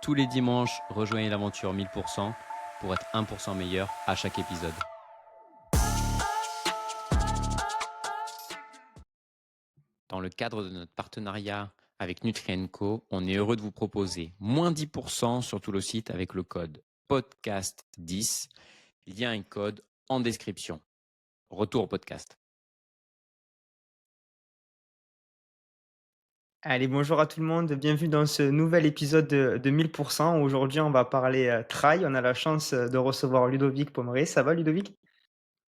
Tous les dimanches, rejoignez l'aventure 1000% pour être 1% meilleur à chaque épisode. Dans le cadre de notre partenariat avec Nutri&Co, on est heureux de vous proposer moins 10% sur tout le site avec le code podcast10. Il y a un code en description. Retour au podcast. Allez, bonjour à tout le monde, bienvenue dans ce nouvel épisode de 1000%. Aujourd'hui, on va parler trail. On a la chance de recevoir Ludovic Pomeré. Ça va, Ludovic?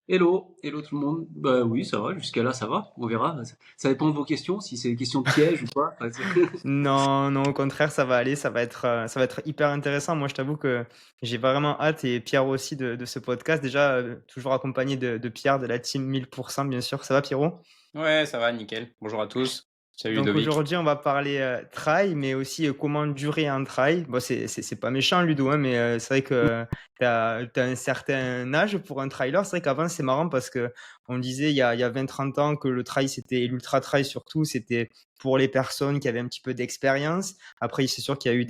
Hello, hello tout le monde. Bah oui, ça va, jusqu'à là ça va, on verra. Ça dépend de vos questions, si c'est des questions pièges ou pas. Non, non, au contraire, ça va aller, ça va être hyper intéressant. Moi, je t'avoue que j'ai vraiment hâte et Pierre aussi de ce podcast. Déjà, toujours accompagné de Pierre de la team 1000%, bien sûr. Ça va, Pierrot? Ouais, ça va, nickel. Bonjour à tous. Salut Donc Ludovic. aujourd'hui, on va parler trail, mais aussi comment durer un trail. Bon, c'est pas méchant, Ludo, hein, mais c'est vrai que tu as un certain âge pour un trailer. C'est vrai qu'avant, c'est marrant parce que on disait il y a 20-30 ans que le trail, c'était l'ultra trail surtout, c'était pour les personnes qui avaient un petit peu d'expérience. Après, c'est sûr qu'il y a eu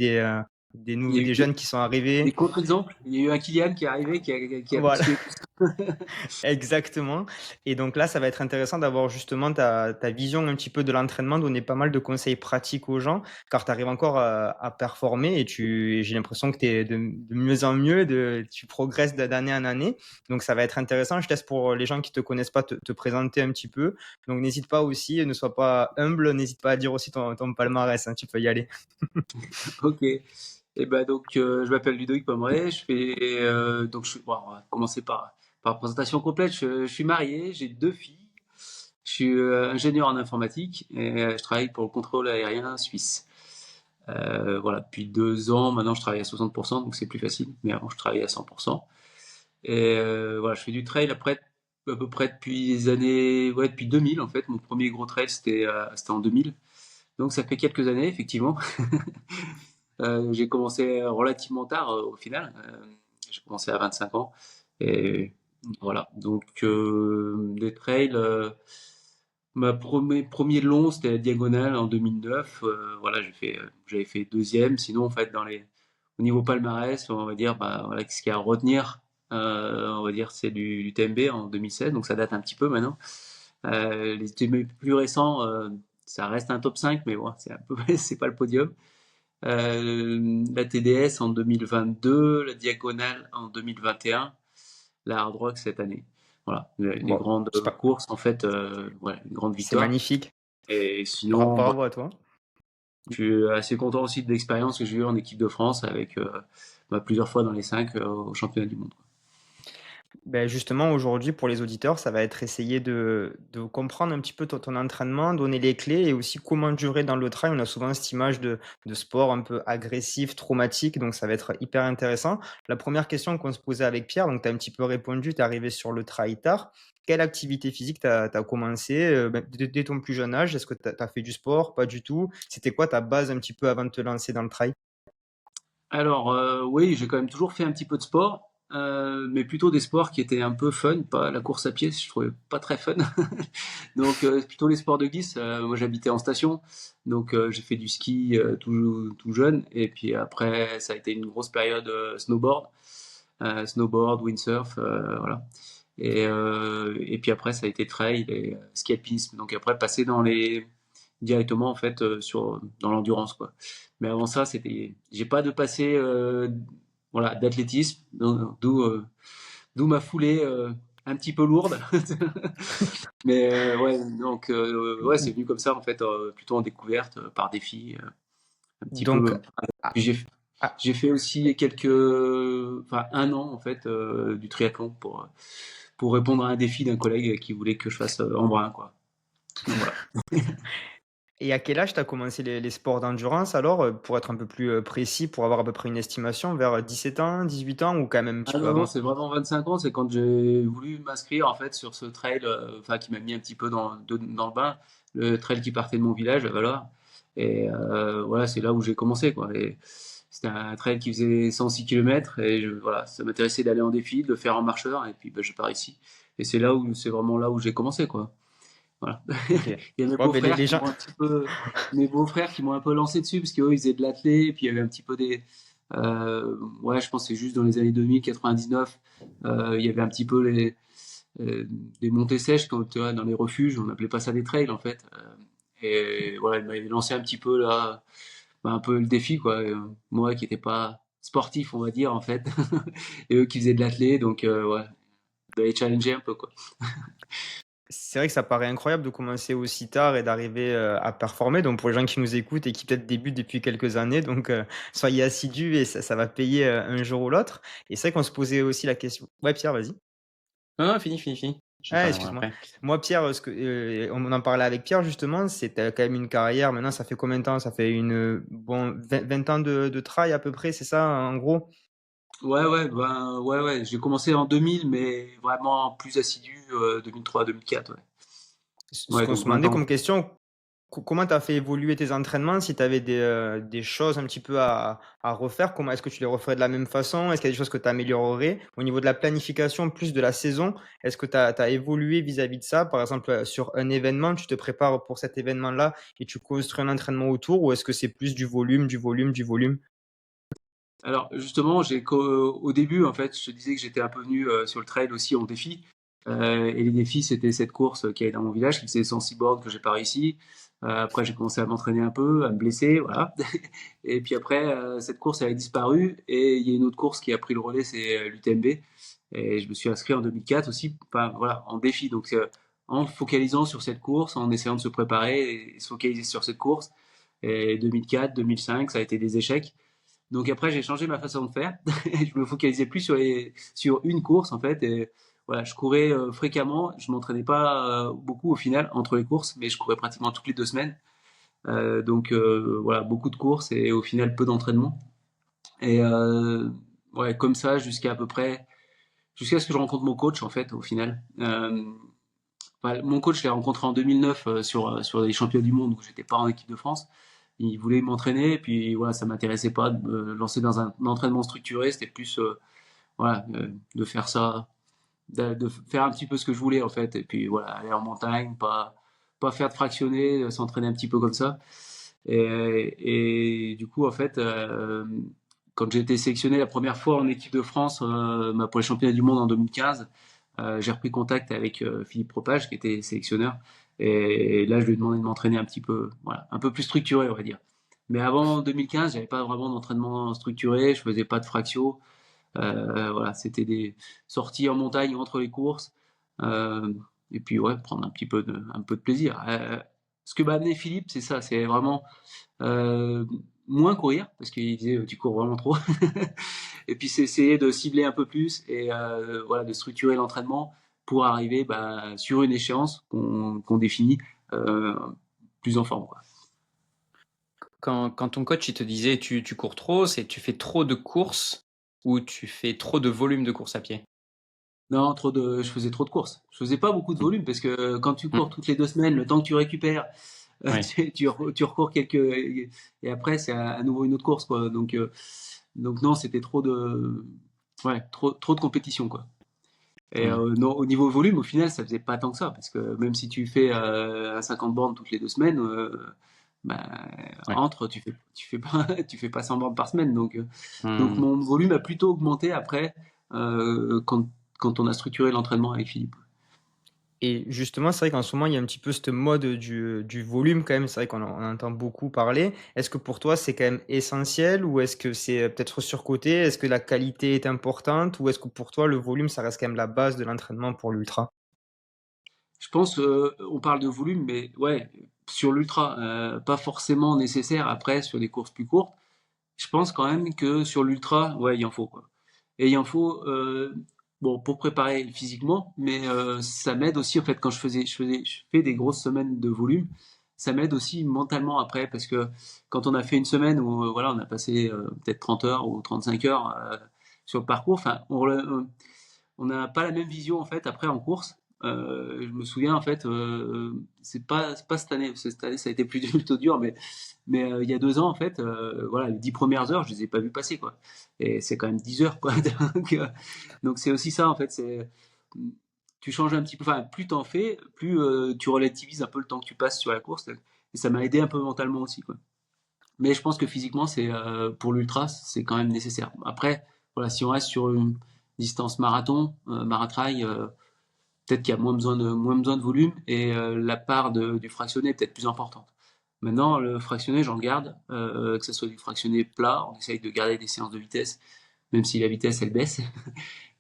Il y a eu des jeunes qui sont des arrivés. contre-exemples. Il y a eu un Kylian qui est arrivé, qui a Voilà. bousculé tout ça. Exactement. Et donc là, ça va être intéressant d'avoir justement ta vision un petit peu de l'entraînement, donner pas mal de conseils pratiques aux gens, car tu arrives encore à performer et j'ai l'impression que tu es de mieux en mieux, tu progresses d'année en année. Donc ça va être intéressant. Je te laisse pour les gens qui te connaissent pas te présenter un petit peu. Donc n'hésite pas aussi, ne sois pas humble, n'hésite pas à dire aussi ton palmarès, hein, tu peux y aller. Ok. Et ben donc je m'appelle Ludovic Pomeray, je fais bon, on va commencer par la présentation complète. Je suis marié, j'ai 2 filles. Je suis ingénieur en informatique et je travaille pour le contrôle aérien suisse. Voilà, depuis 2 ans, maintenant je travaille à 60%, donc c'est plus facile, mais avant je travaillais à 100%. Et voilà, je fais du trail après à peu près depuis les années, ouais, depuis 2000 en fait. Mon premier gros trail c'était en 2000, donc ça fait quelques années effectivement. J'ai commencé relativement tard au final. J'ai commencé à 25 ans et voilà. Donc des trails. Premier long, c'était la diagonale en 2009. Voilà, j'avais fait deuxième. Sinon, en fait, au niveau palmarès, on va dire, bah, voilà, ce qu'il y a à retenir, on va dire, c'est du TMB en 2016. Donc, ça date un petit peu maintenant. Les TMB plus récents, ça reste un top 5, mais bon, c'est un peu, c'est pas le podium. La TDS en 2022, la diagonale en 2021, la Hard Rock cette année. Voilà, les Bon, grandes courses, en fait, voilà, une grande c'est victoire. magnifique. Et sinon, Bravo à toi. je suis assez content aussi de l'expérience que j'ai eue en équipe de France avec plusieurs fois dans les 5 au championnat du monde. Ben justement, aujourd'hui, pour les auditeurs, ça va être essayer de comprendre un petit peu ton entraînement, donner les clés et aussi comment durer dans le trail. On a souvent cette image de sport un peu agressif, traumatique, donc ça va être hyper intéressant. La première question qu'on se posait avec Pierre, donc tu as un petit peu répondu, tu es arrivé sur le trail tard. Quelle activité physique tu as commencé dès ton plus jeune âge? Est-ce que tu as fait du sport? Pas du tout. C'était quoi ta base un petit peu avant de te lancer dans le trail? Alors, oui, j'ai quand même toujours fait un petit peu de sport, mais plutôt des sports qui étaient un peu fun, pas la course à pied, je trouvais pas très fun. Donc, plutôt les sports de glisse. Moi, j'habitais en station, donc j'ai fait du ski tout jeune, et puis après, ça a été une grosse période snowboard, windsurf, voilà. Et puis après, ça a été trail et ski alpinisme. Donc après, passer directement en fait dans l'endurance quoi. Mais avant ça, j'ai pas de passé voilà d'athlétisme, d'où ma foulée un petit peu lourde. Mais ouais, donc ouais, c'est venu comme ça en fait, plutôt en découverte par défi, un petit Donc, peu. ah, Puis ah, j'ai fait aussi enfin 1 an en fait du triathlon pour répondre à un défi d'un collègue qui voulait que je fasse Embrun quoi. Donc voilà. et à quel âge tu as commencé les sports d'endurance alors, pour être un peu plus, précis, pour avoir à peu près une estimation, vers 17 ans, 18 ans ou quand même un petit Ah peu non, non, avant? c'est vraiment 25 ans, c'est quand j'ai voulu m'inscrire en fait sur ce trail, enfin qui m'a mis un petit peu dans le bain, le trail qui partait de mon village à Valor. Et voilà, c'est là où j'ai commencé quoi. Et c'était un trail qui faisait 106 km et voilà, ça m'intéressait d'aller en défi, de le faire en marcheur et puis bah, je pars ici. Et c'est vraiment là où j'ai commencé quoi. Voilà. OK. Il y a Bon, beh, mes beaux-frères qui m'ont un peu lancé dessus parce qu'eux ils faisaient de l'athlé et puis il y avait un petit peu Ouais, je pense que c'est juste dans les années 2000, 99, il y avait un petit peu des montées sèches quand tu vois, dans les refuges, on appelait pas ça des trails en fait. Et voilà, il m'avait lancé un petit peu là, un peu le défi quoi. Moi qui n'étais pas sportif, on va dire en fait, et eux qui faisaient de l'athlé, donc ouais, d'aller challenger un peu quoi. C'est vrai que ça paraît incroyable de commencer aussi tard et d'arriver, à performer. Donc pour les gens qui nous écoutent et qui peut-être débutent depuis quelques années, donc soyez assidus et ça va payer, un jour ou l'autre. Et c'est vrai qu'on se posait aussi la question. Ouais, Pierre, vas-y. Non, non, fini, fini, fini. Ah, J'interviendrai excuse-moi. après. Moi, Pierre, on en parlait avec Pierre justement, c'est tu quand même une carrière maintenant, ça fait combien de temps? Ça fait bon 20 ans de trail à peu près, c'est ça, en gros? Ouais, ouais, ben, ouais, ouais, j'ai commencé en 2000, mais vraiment plus assidu 2003, 2004, ouais. Ce Ouais, qu'on donc se 20 demandait ans. comme question, comment tu as fait évoluer tes entraînements? Si tu avais des choses un petit peu à refaire, comment est-ce que tu les referais de la même façon? Est-ce qu'il y a des choses que tu améliorerais? Au niveau de la planification, plus de la saison, est-ce que tu as évolué vis-à-vis de ça? Par exemple, sur un événement, tu te prépares pour cet événement-là et tu construis un entraînement autour, ou est-ce que c'est plus du volume, du volume, du volume? Alors justement, au début, en fait, je te disais que j'étais un peu venu sur le trail aussi en défi. Et les défis, c'était cette course qui est dans mon village, qui faisait 106 bornes que j'ai pas réussi. Après, j'ai commencé à m'entraîner un peu, à me blesser, voilà. Et puis après, cette course, elle a disparu. Et il y a une autre course qui a pris le relais, c'est l'UTMB. Et je me suis inscrit en 2004 aussi, enfin, voilà, en défi. Donc, en focalisant sur cette course, en essayant de se préparer et se focaliser sur cette course. Et 2004, 2005, ça a été des échecs. Donc après, j'ai changé ma façon de faire. Je me focalisais plus sur une course en fait. Et voilà, je courais fréquemment. Je m'entraînais pas beaucoup au final entre les courses, mais je courais pratiquement toutes les 2 semaines. Donc voilà, beaucoup de courses et au final peu d'entraînement. Et ouais, comme ça jusqu'à à peu près jusqu'à ce que je rencontre mon coach en fait au final. Enfin, mon coach, je l'ai rencontré en 2009 sur les championnats du monde où j'étais pas en équipe de France. Il voulait m'entraîner, et puis voilà, ça m'intéressait pas de me lancer dans un entraînement structuré. C'était plus voilà, de faire ça, de faire un petit peu ce que je voulais en fait, et puis voilà, aller en montagne, pas faire de fractionné, s'entraîner un petit peu comme ça. Et du coup, en fait, quand j'ai été sélectionné la première fois en équipe de France pour les championnats du monde en 2015, j'ai repris contact avec Philippe Propage, qui était sélectionneur. Et là, je lui ai demandé de m'entraîner un petit peu, voilà, un peu plus structuré, on va dire. Mais avant 2015, j'avais pas vraiment d'entraînement structuré, je faisais pas de fractio. Voilà, c'était des sorties en montagne entre les courses. Euh, et puis ouais, prendre un peu de plaisir. Ce que m'a amené Philippe, c'est ça, c'est vraiment euh, moins courir, parce qu'il disait tu cours vraiment trop. Et puis c'est essayer de cibler un peu plus et voilà, de structurer l'entraînement pour arriver sur une échéance qu'on définit euh, plus en forme, quoi. Quand ton coach il te disait tu cours trop, c'est tu fais trop de courses ou tu fais trop de volume de course à pied? Non, je faisais trop de courses. Je faisais pas beaucoup de Mmh. volume parce que quand tu Mmh. cours toutes les 2 semaines, le temps que tu récupères, Ouais. tu recours quelques et après c'est à nouveau une autre course quoi. Donc non, c'était trop de compétition quoi. Et Mmh. non, au niveau volume, au final, ça faisait pas tant que ça parce que même si tu fais un 50 bornes toutes les 2 semaines, bah, Ouais. tu fais pas 100 bornes par semaine. Donc Mmh. mon volume a plutôt augmenté après quand on a structuré l'entraînement avec Philippe. Et justement, c'est vrai qu'en ce moment, il y a un petit peu cette mode du volume quand même. C'est vrai qu'on en on entend beaucoup parler. Est-ce que pour toi, c'est quand même essentiel, ou est-ce que c'est, peut-être surcoté? Est-ce que la qualité est importante, ou est-ce que pour toi, le volume, ça reste quand même la base de l'entraînement pour l'ultra? Je pense, on parle de volume, mais ouais, sur l'ultra, pas forcément nécessaire. Après, sur des courses plus courtes, je pense quand même que sur l'ultra, ouais, il en faut quoi. Et il en faut, bon, pour préparer physiquement, mais ça m'aide aussi en fait quand je fais des grosses semaines de volume, ça m'aide aussi mentalement après parce que quand on a fait une semaine où voilà, on a passé peut-être 30 heures ou 35 heures sur le parcours, enfin, on n'a pas la même vision en fait après en course. Je me souviens en fait, c'est pas cette année, parce que cette année ça a été plutôt dur, mais il y a 2 ans en fait, voilà, les 10 premières heures, je les ai pas vues passer quoi. Et c'est quand même 10 heures quoi. Donc c'est aussi ça en fait, c'est tu changes un petit peu, enfin plus t'en fais, plus tu relativises un peu le temps que tu passes sur la course. Et ça m'a aidé un peu mentalement aussi quoi. Mais je pense que physiquement, pour l'ultra, c'est quand même nécessaire. Après, voilà, si on reste sur une distance marathon, maratrail, peut-être qu'il y a moins besoin de volume et la part du fractionné est peut-être plus importante. Maintenant, le fractionné, j'en garde, que ce soit du fractionné plat, on essaye de garder des séances de vitesse, même si la vitesse elle baisse.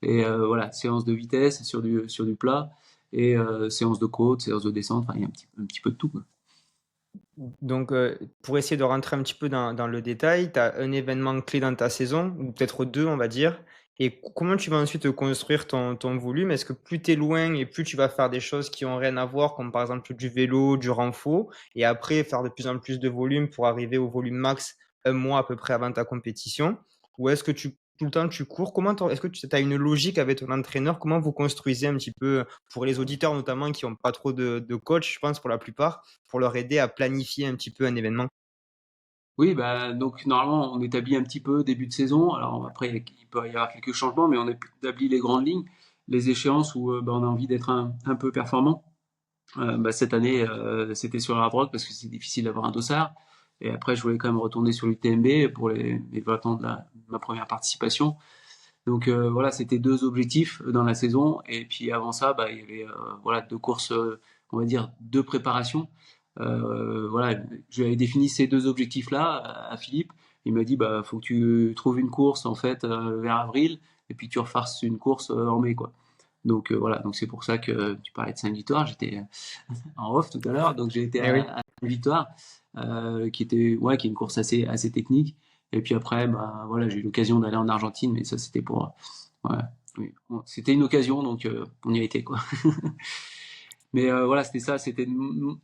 Et voilà, séance de vitesse sur du plat et séance de côte, séance de descente, enfin, il y a un petit peu de tout, quoi. Donc, pour essayer de rentrer un petit peu dans le détail, tu as un événement clé dans ta saison ou peut-être 2 on va dire et comment tu vas ensuite construire ton volume? Est-ce que plus tu es loin et plus tu vas faire des choses qui ont rien à voir comme par exemple du vélo, du renfo et après faire de plus en plus de volume pour arriver au volume max un mois à peu près avant ta compétition? Ou est-ce que tout le temps tu cours? Est-ce que tu as une logique avec ton entraîneur? Comment vous construisez un petit peu, pour les auditeurs notamment qui ont pas trop de coach, je pense pour la plupart, pour leur aider à planifier un petit peu un événement? Oui, bah, donc normalement, on établit un petit peu début de saison. Alors après, il peut y avoir quelques changements, mais on établit les grandes lignes, les échéances où bah, on a envie d'être un peu performant. Bah, cette année, c'était sur la rock parce que c'est difficile d'avoir un dossard. Et après, je voulais quand même retourner sur l'UTMB pour les 20 ans de ma première participation. Donc voilà, c'était deux objectifs dans la saison. Et puis avant ça, bah, il y avait voilà, deux courses, on va dire deux préparations. Voilà, je lui avais défini ces deux objectifs-là à Philippe. Il m'a dit, bah, faut que tu trouves une course en fait vers avril, et puis que tu refasses une course en mai, quoi. Donc voilà, donc c'est pour ça que tu parlais de Saint-Victoire. J'étais en off tout à l'heure, donc j'ai été Eh oui. à Saint-Victoire, qui est une course assez technique. Et puis après, bah voilà, j'ai eu l'occasion d'aller en Argentine, mais ça c'était ouais, oui, c'était une occasion, donc on y a été, quoi. Mais voilà, c'était ça, c'était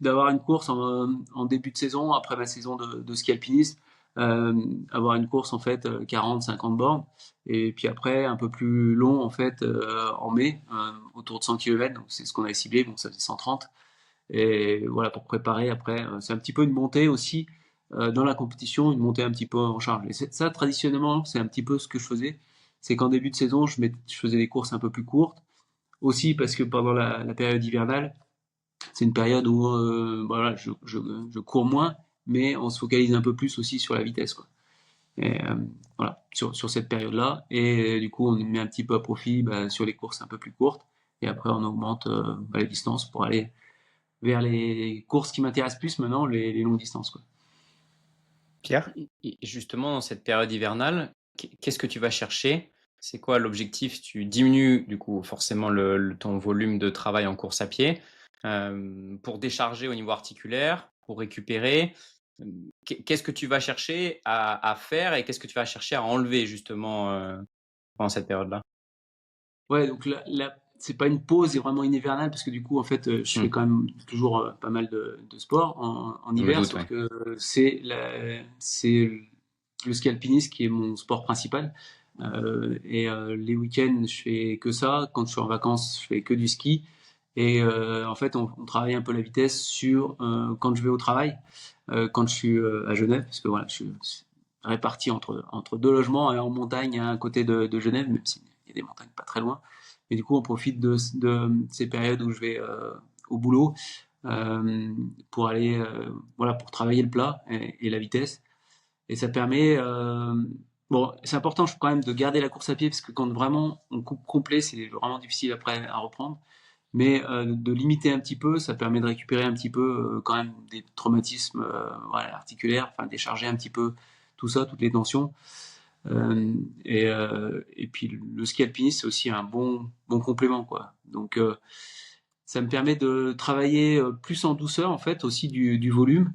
d'avoir une course en début de saison, après ma saison de ski alpinisme, avoir une course en fait 40-50 bornes, et puis après un peu plus long en fait en mai, autour de 100 km, donc c'est ce qu'on avait ciblé, bon ça faisait 130, et voilà pour préparer après, c'est un petit peu une montée aussi dans la compétition, une montée un petit peu en charge. Et ça traditionnellement, c'est un petit peu ce que je faisais, c'est qu'en début de saison, je faisais des courses un peu plus courtes, aussi parce que pendant la période hivernale, c'est une période où voilà, je cours moins, mais on se focalise un peu plus aussi sur la vitesse, quoi. Et voilà, sur cette période-là. Et du coup, on met un petit peu à profit bah, sur les courses un peu plus courtes. Et après, on augmente bah, les distances pour aller vers les courses qui m'intéressent plus maintenant, les longues distances, quoi. Pierre? Et justement, dans cette période hivernale, qu'est-ce que tu vas chercher? C'est quoi l'objectif? Tu diminues du coup forcément ton volume de travail en course à pied pour décharger au niveau articulaire, pour récupérer. Qu'est-ce que tu vas chercher à faire et qu'est-ce que tu vas chercher à enlever justement pendant cette période-là? Ouais, donc c'est pas une pause, c'est vraiment une hivernale parce que du coup, en fait, je fais quand même toujours pas mal de sport en Je me hiver, doute, sauf ouais. que c'est le ski alpinisme qui est mon sport principal. Et les week-ends, je fais que ça. Quand je suis en vacances, je fais que du ski. Et en fait, on travaille un peu la vitesse sur quand je vais au travail, quand je suis à Genève, parce que voilà, je suis réparti entre deux logements et en montagne à un côté de Genève, même s'il y a des montagnes pas très loin. Et du coup, on profite de ces périodes où je vais au boulot pour aller, voilà, pour travailler le plat et la vitesse. Et ça permet, bon, c'est important quand même de garder la course à pied parce que quand vraiment on coupe complet, c'est vraiment difficile après à reprendre. Mais de limiter un petit peu, ça permet de récupérer un petit peu quand même des traumatismes voilà, articulaires, enfin décharger un petit peu tout ça, toutes les tensions. Et puis le ski alpiniste, c'est aussi un bon complément, quoi. Donc ça me permet de travailler plus en douceur, en fait, aussi du volume,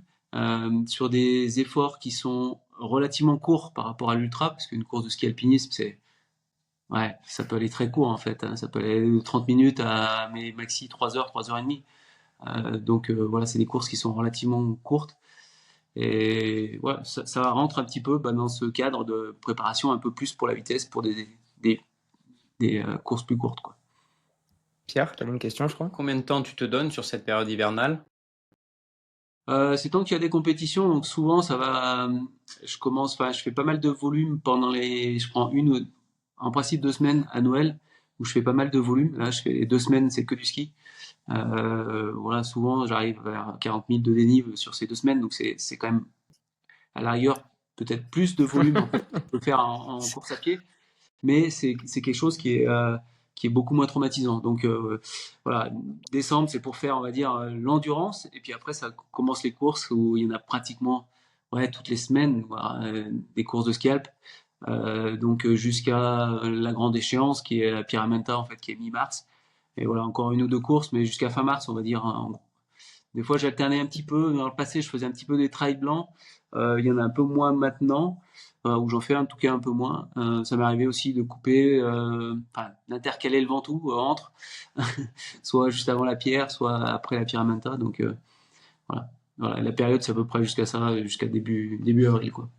sur des efforts qui sont relativement courts par rapport à l'ultra, parce qu'une course de ski alpinisme, ouais, ça peut aller très court, en fait, hein. Ça peut aller de 30 minutes à mais maxi 3 heures, 3 heures et demie. Donc voilà, c'est des courses qui sont relativement courtes. Et voilà, ça rentre un petit peu bah, dans ce cadre de préparation un peu plus pour la vitesse, pour des, des courses plus courtes, quoi. Pierre, tu avais une question, je crois? Combien de temps tu te donnes sur cette période hivernale? C'est tant qu'il y a des compétitions, donc souvent ça va. Enfin, je fais pas mal de volume pendant je prends en principe 2 semaines à Noël où je fais pas mal de volume. Là, je fais 2 semaines, c'est que du ski. Voilà, souvent j'arrive vers 40 000 de dénive sur ces 2 semaines, donc c'est quand même à la rigueur peut-être plus de volume en fait qu'on peut faire en course à pied, mais c'est quelque chose qui est beaucoup moins traumatisant. Donc voilà, décembre, c'est pour faire, on va dire, l'endurance, et puis après, ça commence les courses où il y en a pratiquement toutes les semaines, voilà, des courses de scalp. Donc jusqu'à la grande échéance qui est la Pyramenta en fait, qui est mi-mars. Et voilà, encore une ou deux courses, mais jusqu'à fin mars, on va dire, hein, en gros. Des fois, j'alternais un petit peu. Dans le passé, je faisais un petit peu des trails blancs. Il y en a un peu moins maintenant, ou j'en fais en tout cas un peu moins. Ça m'est arrivé aussi de couper, d'intercaler le Ventoux entre, soit juste avant la pierre, soit après la Pyramenta. Donc voilà. Voilà, la période, c'est à peu près jusqu'à ça, jusqu'à début avril, quoi.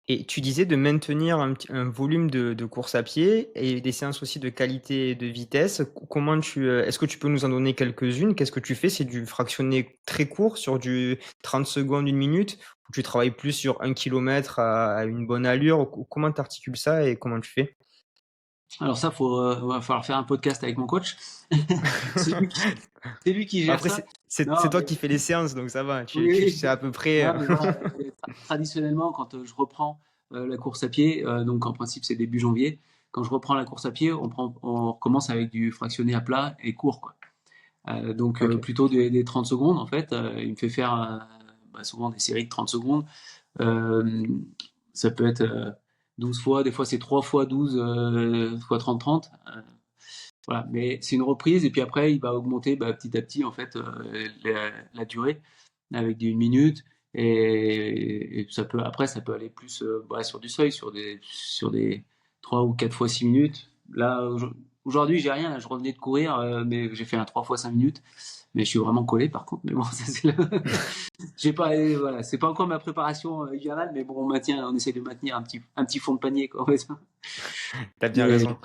Et tu disais de maintenir un volume de course à pied et des séances aussi de qualité et de vitesse. Comment est-ce que tu peux nous en donner quelques-unes? Qu'est-ce que tu fais? C'est du fractionné très court sur du 30 secondes, 1 minute, ou tu travailles plus sur 1 kilomètre à une bonne allure? Comment tu articules ça et comment tu fais? Alors ça, va falloir faire un podcast avec mon coach. C'est lui qui, c'est lui qui gère Après, ça. c'est Non, toi mais qui fais les séances, donc ça va. Tu oui. sais à peu près. Non, mais voilà, traditionnellement, quand je reprends la course à pied, donc en principe c'est début janvier, quand je reprends la course à pied, on recommence avec du fractionné à plat et court, quoi. Donc Ok. plutôt des 30 secondes en fait. Il me fait faire souvent des séries de 30 secondes. Euh, Ça peut être 12 fois, des fois c'est 3 fois 12 fois 30-30. Voilà, mais c'est une reprise et puis après il va augmenter petit à petit en fait la durée avec des 1 minute et ça peut après ça peut aller plus sur du seuil sur des 3 ou 4 fois 6 minutes. Là aujourd'hui j'ai rien, là, je revenais de courir mais j'ai fait un 3 fois 5 minutes mais je suis vraiment collé par contre mais bon ça c'est j'ai pas voilà, c'est pas encore ma préparation hivernale mais bon on essaie de maintenir un petit fond de panier quoi on va dire. T'as bien Mais raison.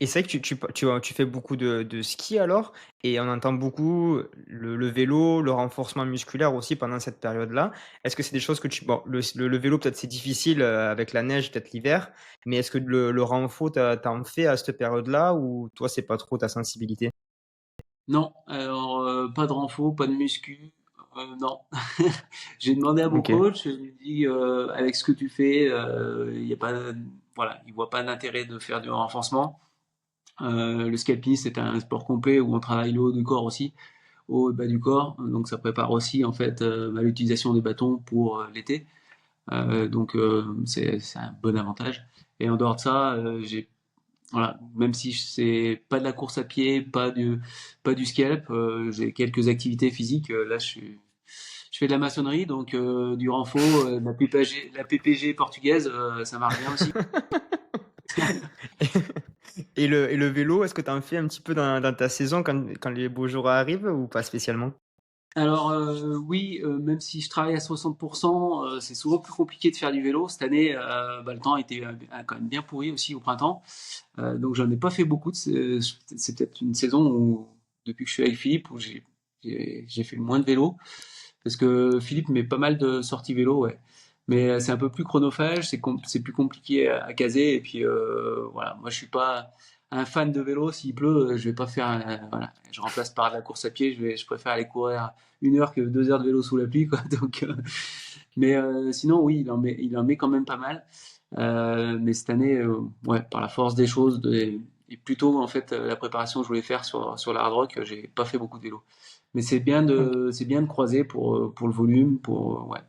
Et c'est vrai que tu fais beaucoup de ski alors? Et on entend beaucoup le vélo, le renforcement musculaire aussi pendant cette période-là. Est-ce que c'est des choses que bon, le vélo peut-être c'est difficile, avec la neige, peut-être l'hiver, mais est-ce que le renfort tu en fais à cette période-là ou toi c'est pas trop ta sensibilité? non, alors pas de renfo, pas de muscu, non. J'ai demandé à mon OK. coach, je lui ai dit avec ce que tu fais, il y a pas, voilà, il voit pas d'intérêt de faire du renforcement. Le scalping c'est un sport complet où on travaille le haut du corps aussi, haut et bas du corps, donc ça prépare aussi en fait l'utilisation des bâtons pour l'été. Donc c'est un bon avantage. Et en dehors de ça, j'ai voilà, même si c'est pas de la course à pied, pas du scalp, j'ai quelques activités physiques. Là, je fais de la maçonnerie, donc du renfort, la PPG portugaise, ça marche bien aussi. Et le vélo, est-ce que tu en fais un petit peu dans ta saison quand les beaux jours arrivent ou pas spécialement? Alors oui, même si je travaille à 60%, c'est souvent plus compliqué de faire du vélo. Cette année, le temps était quand même bien pourri aussi au printemps. Donc j'en ai pas fait beaucoup. C'est peut-être une saison où, depuis que je suis avec Philippe, où j'ai fait le moins de vélo. Parce que Philippe met pas mal de sorties vélo, ouais. Mais c'est un peu plus chronophage, c'est plus compliqué à caser. Et puis voilà, moi je suis pas un fan de vélo. S'il pleut, je vais pas faire, voilà, je remplace par de la course à pied. Je préfère aller courir 1 heure que 2 heures de vélo sous la pluie, quoi. Donc, mais sinon, oui, il en met quand même pas mal. Mais cette année, ouais, par la force des choses, et plutôt en fait la préparation que je voulais faire sur la hard rock, j'ai pas fait beaucoup de vélo. Mais c'est bien de croiser pour le volume, ouais.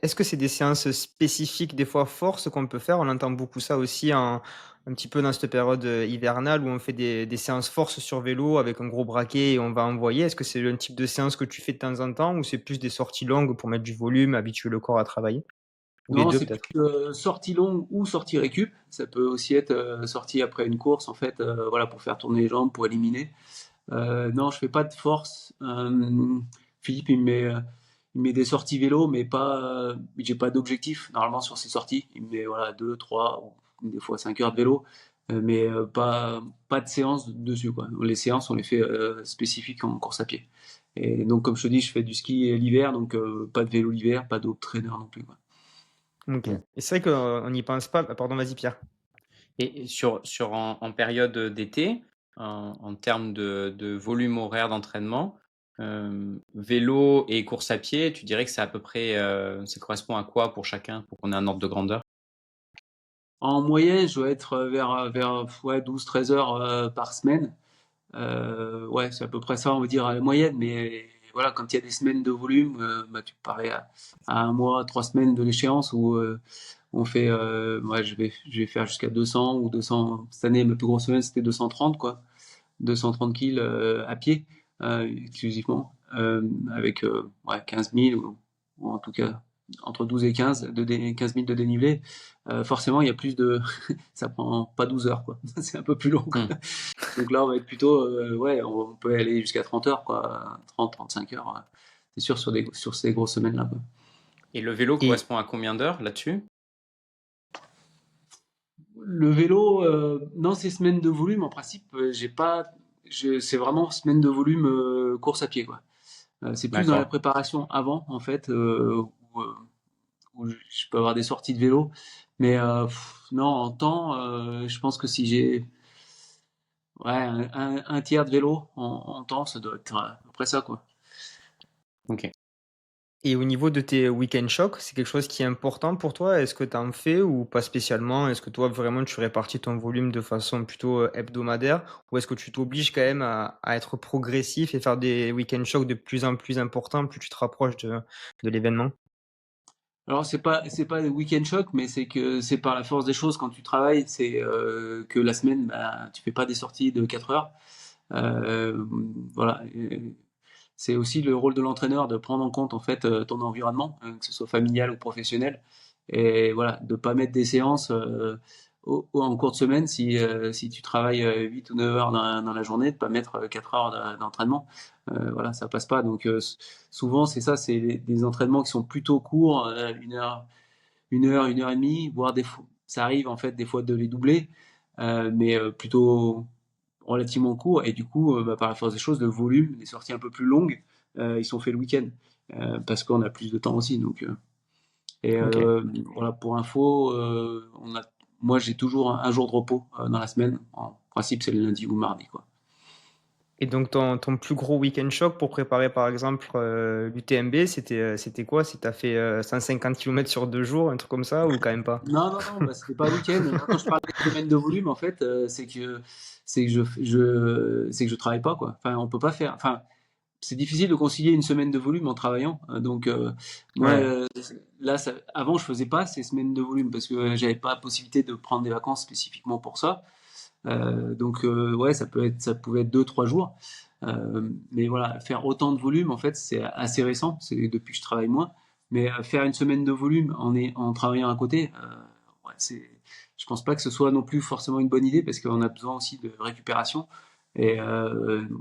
Est-ce que c'est des séances spécifiques, des fois force, qu'on peut faire? On entend beaucoup ça aussi un petit peu dans cette période, hivernale où on fait des séances force sur vélo avec un gros braquet et on va envoyer. Est-ce que c'est le type de séance que tu fais de temps en temps ou c'est plus des sorties longues pour mettre du volume, habituer le corps à travailler? Ou les Non, 2 c'est peut-être? plus sortie longue ou sortie récup. Ça peut aussi être sortie après une course, en fait, voilà, pour faire tourner les jambes, pour éliminer. Non, je fais pas de force. Philippe, il me met des sorties vélo, mais pas, j'ai pas d'objectif normalement sur ces sorties. Il me met voilà 2, 3, ou des fois 5 heures de vélo, mais pas de séance dessus quoi. Les séances, on les fait spécifiques en course à pied. Et donc, comme je te dis, je fais du ski l'hiver, donc pas de vélo l'hiver, pas d'autres traîneurs non plus quoi. OK. Et c'est vrai qu'on n'y pense pas. Ah pardon, vas-y Pierre. Et en période d'été, en termes de volume horaire d'entraînement, vélo et course à pied, tu dirais que c'est à peu près, ça correspond à quoi pour chacun, pour qu'on ait un ordre de grandeur? En moyenne, je dois être vers ouais, 12-13 heures par semaine. Ouais, c'est à peu près ça, on va dire, à la moyenne. Mais voilà, quand il y a des semaines de volume, bah, tu parlais à un mois, 3 semaines de l'échéance où on fait, ouais, je vais faire jusqu'à 200 ou 200. Cette année, ma plus grosse semaine, c'était 230, quoi. 230 kills à pied, exclusivement, avec ouais, 15 000 ou en tout cas entre 12 et 15 000 de dénivelé. Forcément, il y a plus de. Ça prend pas 12 heures, quoi. C'est un peu plus long, quoi. Mmh. Donc là, on va être plutôt. Ouais, on peut aller jusqu'à 30 heures, quoi. 35 heures. C'est sûr, sur ces grosses semaines-là, quoi. Et le vélo Et correspond à combien d'heures là-dessus? Le vélo, dans ces semaines de volume, en principe, j'ai pas. C'est vraiment semaine de volume course à pied, quoi. C'est plus dans la D'accord. préparation avant, en fait, où je peux avoir des sorties de vélo. Mais non, en temps, je pense que si j'ai ouais, un tiers de vélo en temps, ça doit être à peu près ça, quoi. OK. Et au niveau de tes week-end shocks, c'est quelque chose qui est important pour toi? Est-ce que tu en fais ou pas spécialement? Est-ce que toi, vraiment, tu répartis ton volume de façon plutôt, hebdomadaire? Ou est-ce que tu t'obliges quand même à être progressif et faire des week-end shocks de plus en plus importants, plus tu te rapproches de l'événement? Alors c'est pas des week-end choc, mais c'est que c'est par la force des choses quand tu travailles, c'est que la semaine, bah, tu fais pas des sorties de 4 heures. Euh, voilà. Et c'est aussi le rôle de l'entraîneur de prendre en compte en fait ton environnement, que ce soit familial ou professionnel, et voilà, de pas mettre des séances en cours de semaine si tu travailles 8 ou 9 heures dans la journée, de pas mettre 4 heures d'entraînement. Voilà, ça passe pas. Donc souvent c'est ça, c'est des entraînements qui sont plutôt courts, 1 heure, 1 heure et demie, voire des fois, ça arrive en fait des fois de les doubler, mais plutôt relativement court. Et du coup, bah, par la force des choses, le volume, les sorties un peu plus longues, ils sont faits le week-end parce qu'on a plus de temps aussi. Donc, et OK. voilà, pour info, moi j'ai toujours un jour de repos dans la semaine. En principe, c'est le lundi ou le mardi, quoi. Et donc ton plus gros week-end shock pour préparer, par exemple, l'UTMB, c'était quoi? Si tu as fait, 150 kilomètres sur 2 jours, un truc comme ça ou quand même pas? Non, non, non, bah, c'était pas week-end. Moi, quand je parle de semaine de volume, en fait, c'est que je travaille pas, quoi. Enfin, on peut pas faire. Enfin, c'est difficile de concilier une semaine de volume en travaillant. Donc, moi, Ouais, là, avant, je faisais pas ces semaines de volume parce que j'avais pas la possibilité de prendre des vacances spécifiquement pour ça. Donc, ouais, ça pouvait être 2, 3 jours. Mais voilà, faire autant de volume, en fait, c'est assez récent. C'est depuis que je travaille moins. Mais faire une semaine de volume en travaillant à côté, ouais, je pense pas que ce soit non plus forcément une bonne idée parce qu'on a besoin aussi de récupération. Et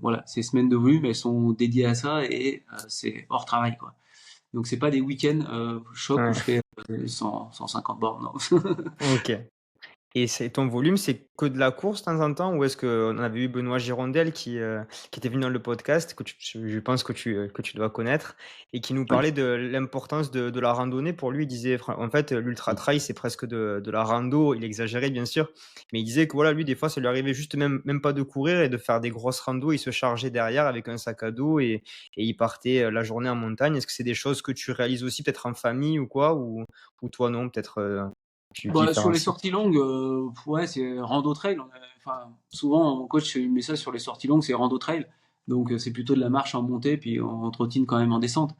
voilà, ces semaines de volume, elles sont dédiées à ça et c'est hors travail, quoi. Donc c'est pas des week-ends chocs où ouais. je fais 150 bornes, non. OK. Et c'est ton volume, c'est que de la course de temps en temps? Ou est-ce qu'on avait eu Benoît Girondel qui était venu dans le podcast, que je pense que tu dois connaître et qui nous Ouais. parlait de l'importance de la randonnée. Pour lui, il disait en fait, l'ultra trail, c'est presque de la rando. Il exagérait bien sûr, mais il disait que voilà, lui, des fois, ça lui arrivait juste même pas de courir et de faire des grosses randos. Il se chargeait derrière avec un sac à dos et il partait, la journée en montagne. Est-ce que c'est des choses que tu réalises aussi peut-être en famille ou quoi? Ou toi non, peut-être, tu Bah, sur les différencies? sorties longues, ouais, c'est rando trail. Enfin, souvent, mon coach il met ça sur les sorties longues, c'est rando trail. Donc, c'est plutôt de la marche en montée, puis on trottine quand même en descente.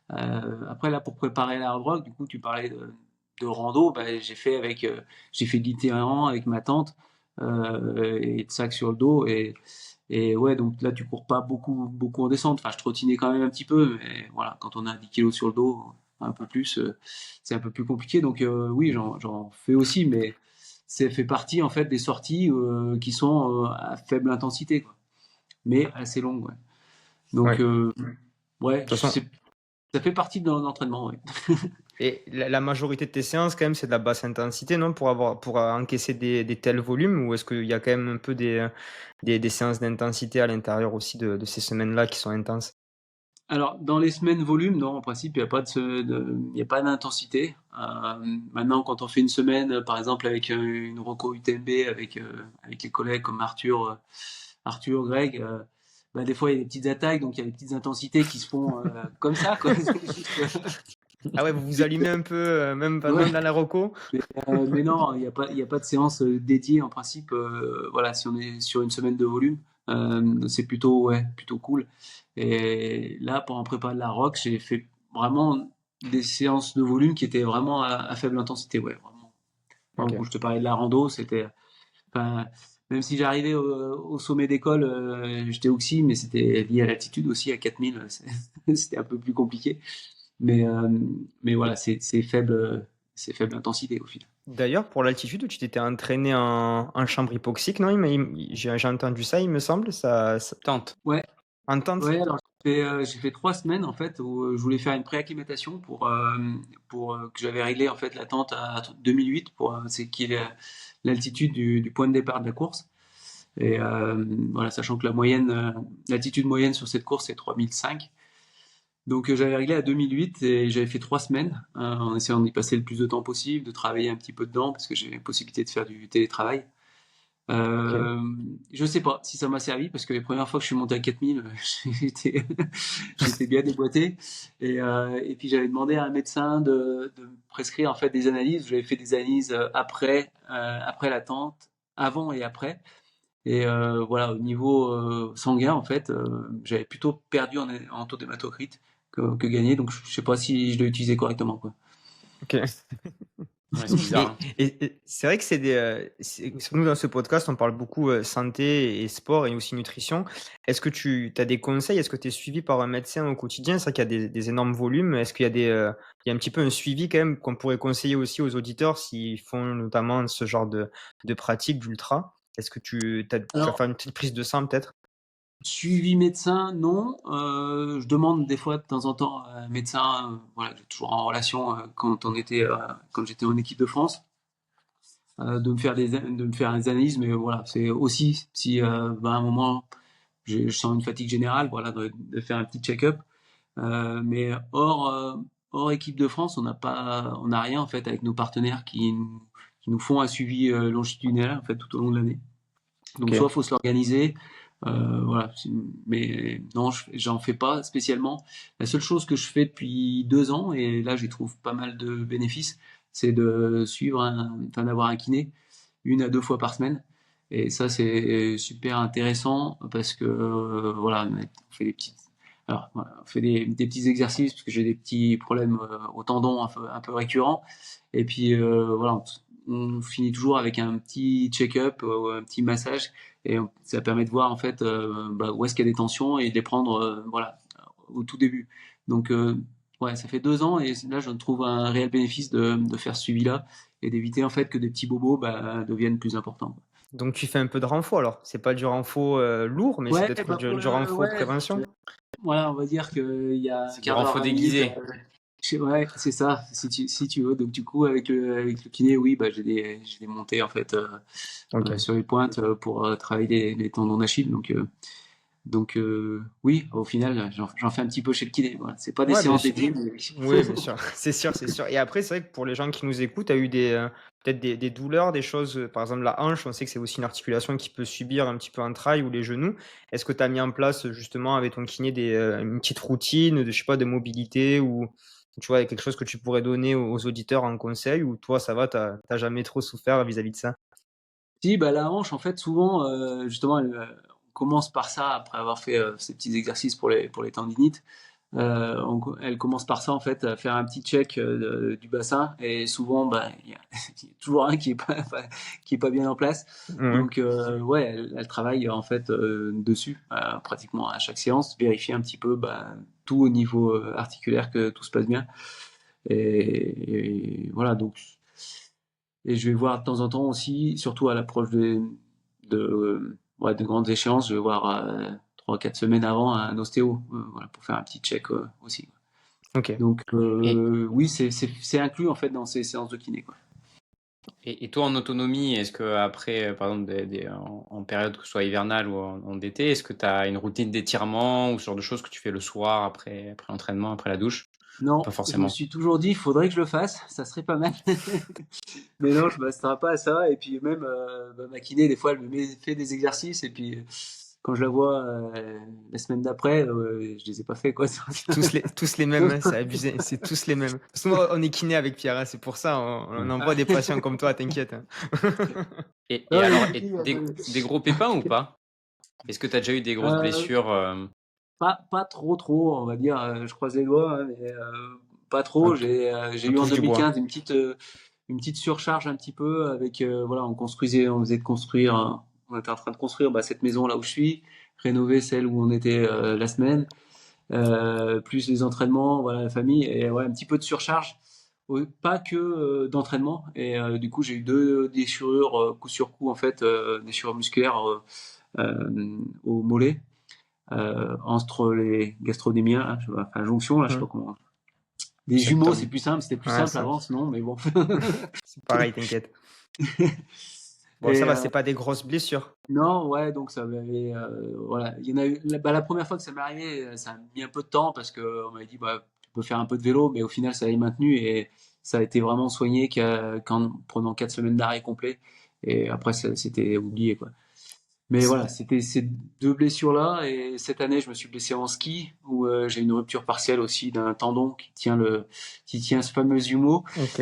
Après, là, pour préparer la hard rock, du coup, tu parlais de rando. Bah, j'ai fait de l'itinérant avec ma tante et de sac sur le dos. Et ouais, donc là, tu cours pas beaucoup, beaucoup en descente. Enfin, je trottinais quand même un petit peu, mais voilà, quand on a 10 kilos sur le dos, un peu plus, c'est un peu plus compliqué. Donc oui, j'en fais aussi, mais ça fait partie en fait des sorties qui sont à faible intensité, quoi, mais assez longues. Ouais. Ouais. Donc De ouais, toute façon ça fait partie de l'entraînement. Ouais. et la majorité de tes séances quand même, c'est de la basse intensité, non? Pour encaisser des tels volumes? Ou est-ce qu'il y a quand même un peu des séances d'intensité à l'intérieur aussi de ces semaines-là qui sont intenses? Alors, dans les semaines volume, non, en principe, il n'y a pas il y a pas d'intensité. Maintenant, quand on fait une semaine, par exemple, avec une Rocco UTMB, avec les collègues comme Arthur, Greg, des fois il y a des petites attaques, donc il y a des petites intensités qui se font comme ça, quoi. Ah ouais, vous vous allumez un peu, même Ouais. dans la reco? Mais non, il y a pas de séance dédiée en principe. Voilà, si on est sur une semaine de volume, c'est plutôt, ouais, plutôt cool. Et là, pour en préparer de la rock, j'ai fait vraiment des séances de volume qui étaient vraiment à faible intensité, ouais, vraiment. Bon, Ok. quand je te parlais de la rando, c'était, enfin, même si j'arrivais au sommet d'école, j'étais oxy, mais c'était lié à l'altitude aussi, à 4000, c'était un peu plus compliqué. Mais, euh, mais voilà, c'est faible intensité au final. D'ailleurs, pour l'altitude, tu t'étais entraîné en chambre hypoxique, non? J'ai entendu ça, il me semble. Tente. Ouais, En tente? ouais, alors j'ai fait 3 semaines en fait où je voulais faire une préacclimatation pour que j'avais réglé en fait la tente à 2008 pour c'est qui est l'altitude du point de départ de la course. Et voilà, sachant que l'altitude moyenne sur cette course c'est 3005. Donc j'avais réglé à 2008 et j'avais fait 3 semaines en essayant d'y passer le plus de temps possible, de travailler un petit peu dedans parce que j'ai la possibilité de faire du télétravail. Ok. Je sais pas si ça m'a servi parce que les premières fois que je suis monté à 4000, j'étais, j'étais bien déboîté. Et puis j'avais demandé à un médecin de me prescrire en fait des analyses. J'avais fait des analyses après l'attente, avant et après. Et voilà, au niveau sanguin, en fait, j'avais plutôt perdu en taux d'hématocrite que gagné. Donc je sais pas si je l'ai utilisé correctement, quoi. Ok. Ouais, c'est bizarre. Hein. Et c'est vrai que nous, dans ce podcast, on parle beaucoup santé et sport et aussi nutrition. Est-ce que tu as des conseils? Est-ce que tu es suivi par un médecin au quotidien? C'est vrai qu'il y a des énormes volumes. Est-ce qu'il y a il y a un petit peu un suivi quand même qu'on pourrait conseiller aussi aux auditeurs s'ils font notamment ce genre de pratique d'ultra? Est-ce que tu vas Alors, faire une petite prise de sang peut-être? suivi médecin, non. Je demande des fois de temps en temps à un médecin, voilà, j'ai toujours en relation quand j'étais en équipe de France, de me faire des analyses, mais voilà, c'est aussi si à un moment je sens une fatigue générale, voilà, de faire un petit check-up. Mais hors équipe de France, on n'a rien en fait avec nos partenaires qui nous font un suivi longitudinal en fait tout au long de l'année. Donc soit Ok. faut se l'organiser, voilà. Mais non, j'en fais pas spécialement. La seule chose que je fais depuis 2 ans et là j'y trouve pas mal de bénéfices, c'est d'avoir un kiné 1 à 2 fois par semaine. Et ça c'est super intéressant parce que voilà, on fait des petites alors, voilà, on fait des petits exercices parce que j'ai des petits problèmes au tendon un peu récurrents. Et puis voilà, on finit toujours avec un petit check-up, un petit massage, et ça permet de voir en fait où est-ce qu'il y a des tensions et de les prendre voilà au tout début. Donc ouais, ça fait 2 ans et là je trouve un réel bénéfice de faire ce suivi-là et d'éviter en fait que des petits bobos deviennent plus importants. Donc tu fais un peu de renfo alors? C'est pas du renfo lourd, mais c'est Ouais, peut-être du renfo ouais, prévention? voilà, on va dire qu'il y a un C'est du quart d'heure, renfort 20 minutes. déguisé. Ouais, c'est ça, si tu veux. Donc, du coup, avec le kiné, oui, j'ai des montées, en fait, Ok. sur les pointes pour travailler les tendons d'Achille. Donc oui, au final, j'en fais un petit peu chez le kiné. Voilà. C'est pas des Ouais, bien séances sûr. dédiées, mais oui. Oui, bien sûr. C'est sûr, c'est sûr. Et après, c'est vrai que pour les gens qui nous écoutent, tu as eu peut-être des douleurs, des choses, par exemple la hanche, on sait que c'est aussi une articulation qui peut subir un petit peu un trail ou les genoux. Est-ce que tu as mis en place justement avec ton kiné une petite routine de, je sais pas, de mobilité ou tu vois, quelque chose que tu pourrais donner aux auditeurs en conseil ou toi, ça va, t'as jamais trop souffert vis-à-vis de ça? Si, bah, la hanche, en fait, souvent, justement, on commence par ça après avoir fait ces petits exercices pour les tendinites. Elle commence par ça en fait, à faire un petit check du bassin et souvent il y a il y a toujours un qui est pas bien en place. Ouais. Donc ouais, elle travaille en fait dessus pratiquement à chaque séance, vérifier un petit peu tout au niveau articulaire que tout se passe bien. Et voilà donc et je vais voir de temps en temps aussi, surtout à l'approche de grandes échéances, je vais voir 3 4 semaines avant un ostéo, voilà, pour faire un petit check aussi. Ok. Donc Et, oui, c'est inclus en fait dans ces séances de kiné, quoi. et toi, en autonomie, est-ce que après, par exemple, en période que ce soit hivernale ou en été, est-ce que tu as une routine d'étirement ou ce genre de choses que tu fais le soir après l'entraînement, après la douche? Pas Non, je me forcément. suis toujours dit, il faudrait que je le fasse, ça serait pas mal. Mais non, je ne m'astreins pas à ça. Et puis même ma kiné, des fois, fait des exercices et puis quand je la vois la semaine d'après, je les ai pas fait, quoi. Tous les mêmes, hein, c'est abusé, c'est tous les mêmes. Parce que moi, on est kiné avec Pierre, hein, c'est pour ça, on envoie des patients comme toi, t'inquiète. Hein. Et Non, alors, mais si, des gros pépins ou pas? Est-ce que tu as déjà eu des grosses blessures pas trop, on va dire. Je croise les doigts, hein, mais pas trop. On J'ai on eu en touche du bois. 2015 une petite surcharge un petit peu avec voilà, on faisait de construire, on était en train de construire cette maison là où je suis, rénover celle où on était la semaine, plus les entraînements, voilà, la famille et ouais, un petit peu de surcharge. Pas que d'entraînement et du coup j'ai eu 2 déchirures coup sur coup en fait, déchirures musculaires au mollet entre les gastrodémiens, là, enfin jonction, là, je sais pas Hum. comment. Des jumeaux, Septum. c'est plus simple, c'était plus Ouais, simple avant, sinon, mais bon. c'est pareil, t'inquiète. Bon, ça Et va, c'est pas des grosses blessures. non, ouais, donc ça m'avait, voilà, il y en a eu, la première fois que ça m'est arrivé, ça a mis un peu de temps parce que on m'avait dit, tu peux faire un peu de vélo, mais au final, ça a maintenu et ça a été vraiment soigné qu'en prenant 4 semaines d'arrêt complet. Et après, c'était oublié, quoi. Mais voilà, c'était ces 2 blessures-là. Et cette année, je me suis blessé en ski, où j'ai une rupture partielle aussi d'un tendon qui tient ce fameux humeau. Ok.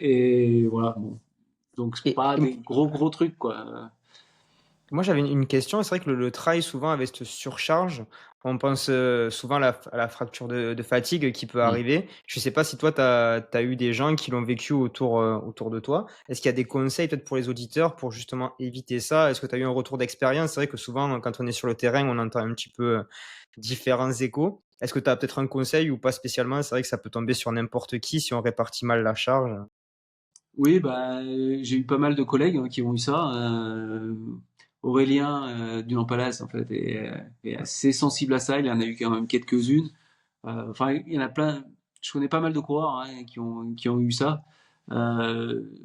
Et voilà, bon. Donc, c'est Et, pas et des gros trucs, quoi. moi, j'avais une question. C'est vrai que le trail, souvent, avec cette surcharge, on pense souvent à la fracture de fatigue qui peut Hmm. arriver. Je sais pas si toi, tu as eu des gens qui l'ont vécu autour de toi. Est-ce qu'il y a des conseils peut-être pour les auditeurs pour justement éviter ça? Est-ce que tu as eu un retour d'expérience? C'est vrai que souvent, quand on est sur le terrain, on entend un petit peu différents échos. Est-ce que tu as peut-être un conseil ou pas spécialement? C'est vrai que ça peut tomber sur n'importe qui si on répartit mal la charge. Oui, j'ai eu pas mal de collègues hein, qui ont eu ça. Aurélien du Lampalais, en fait, est assez sensible à ça. Il en a eu quand même quelques-unes. Enfin, il y en a plein. Je connais pas mal de coureurs hein, qui ont eu ça.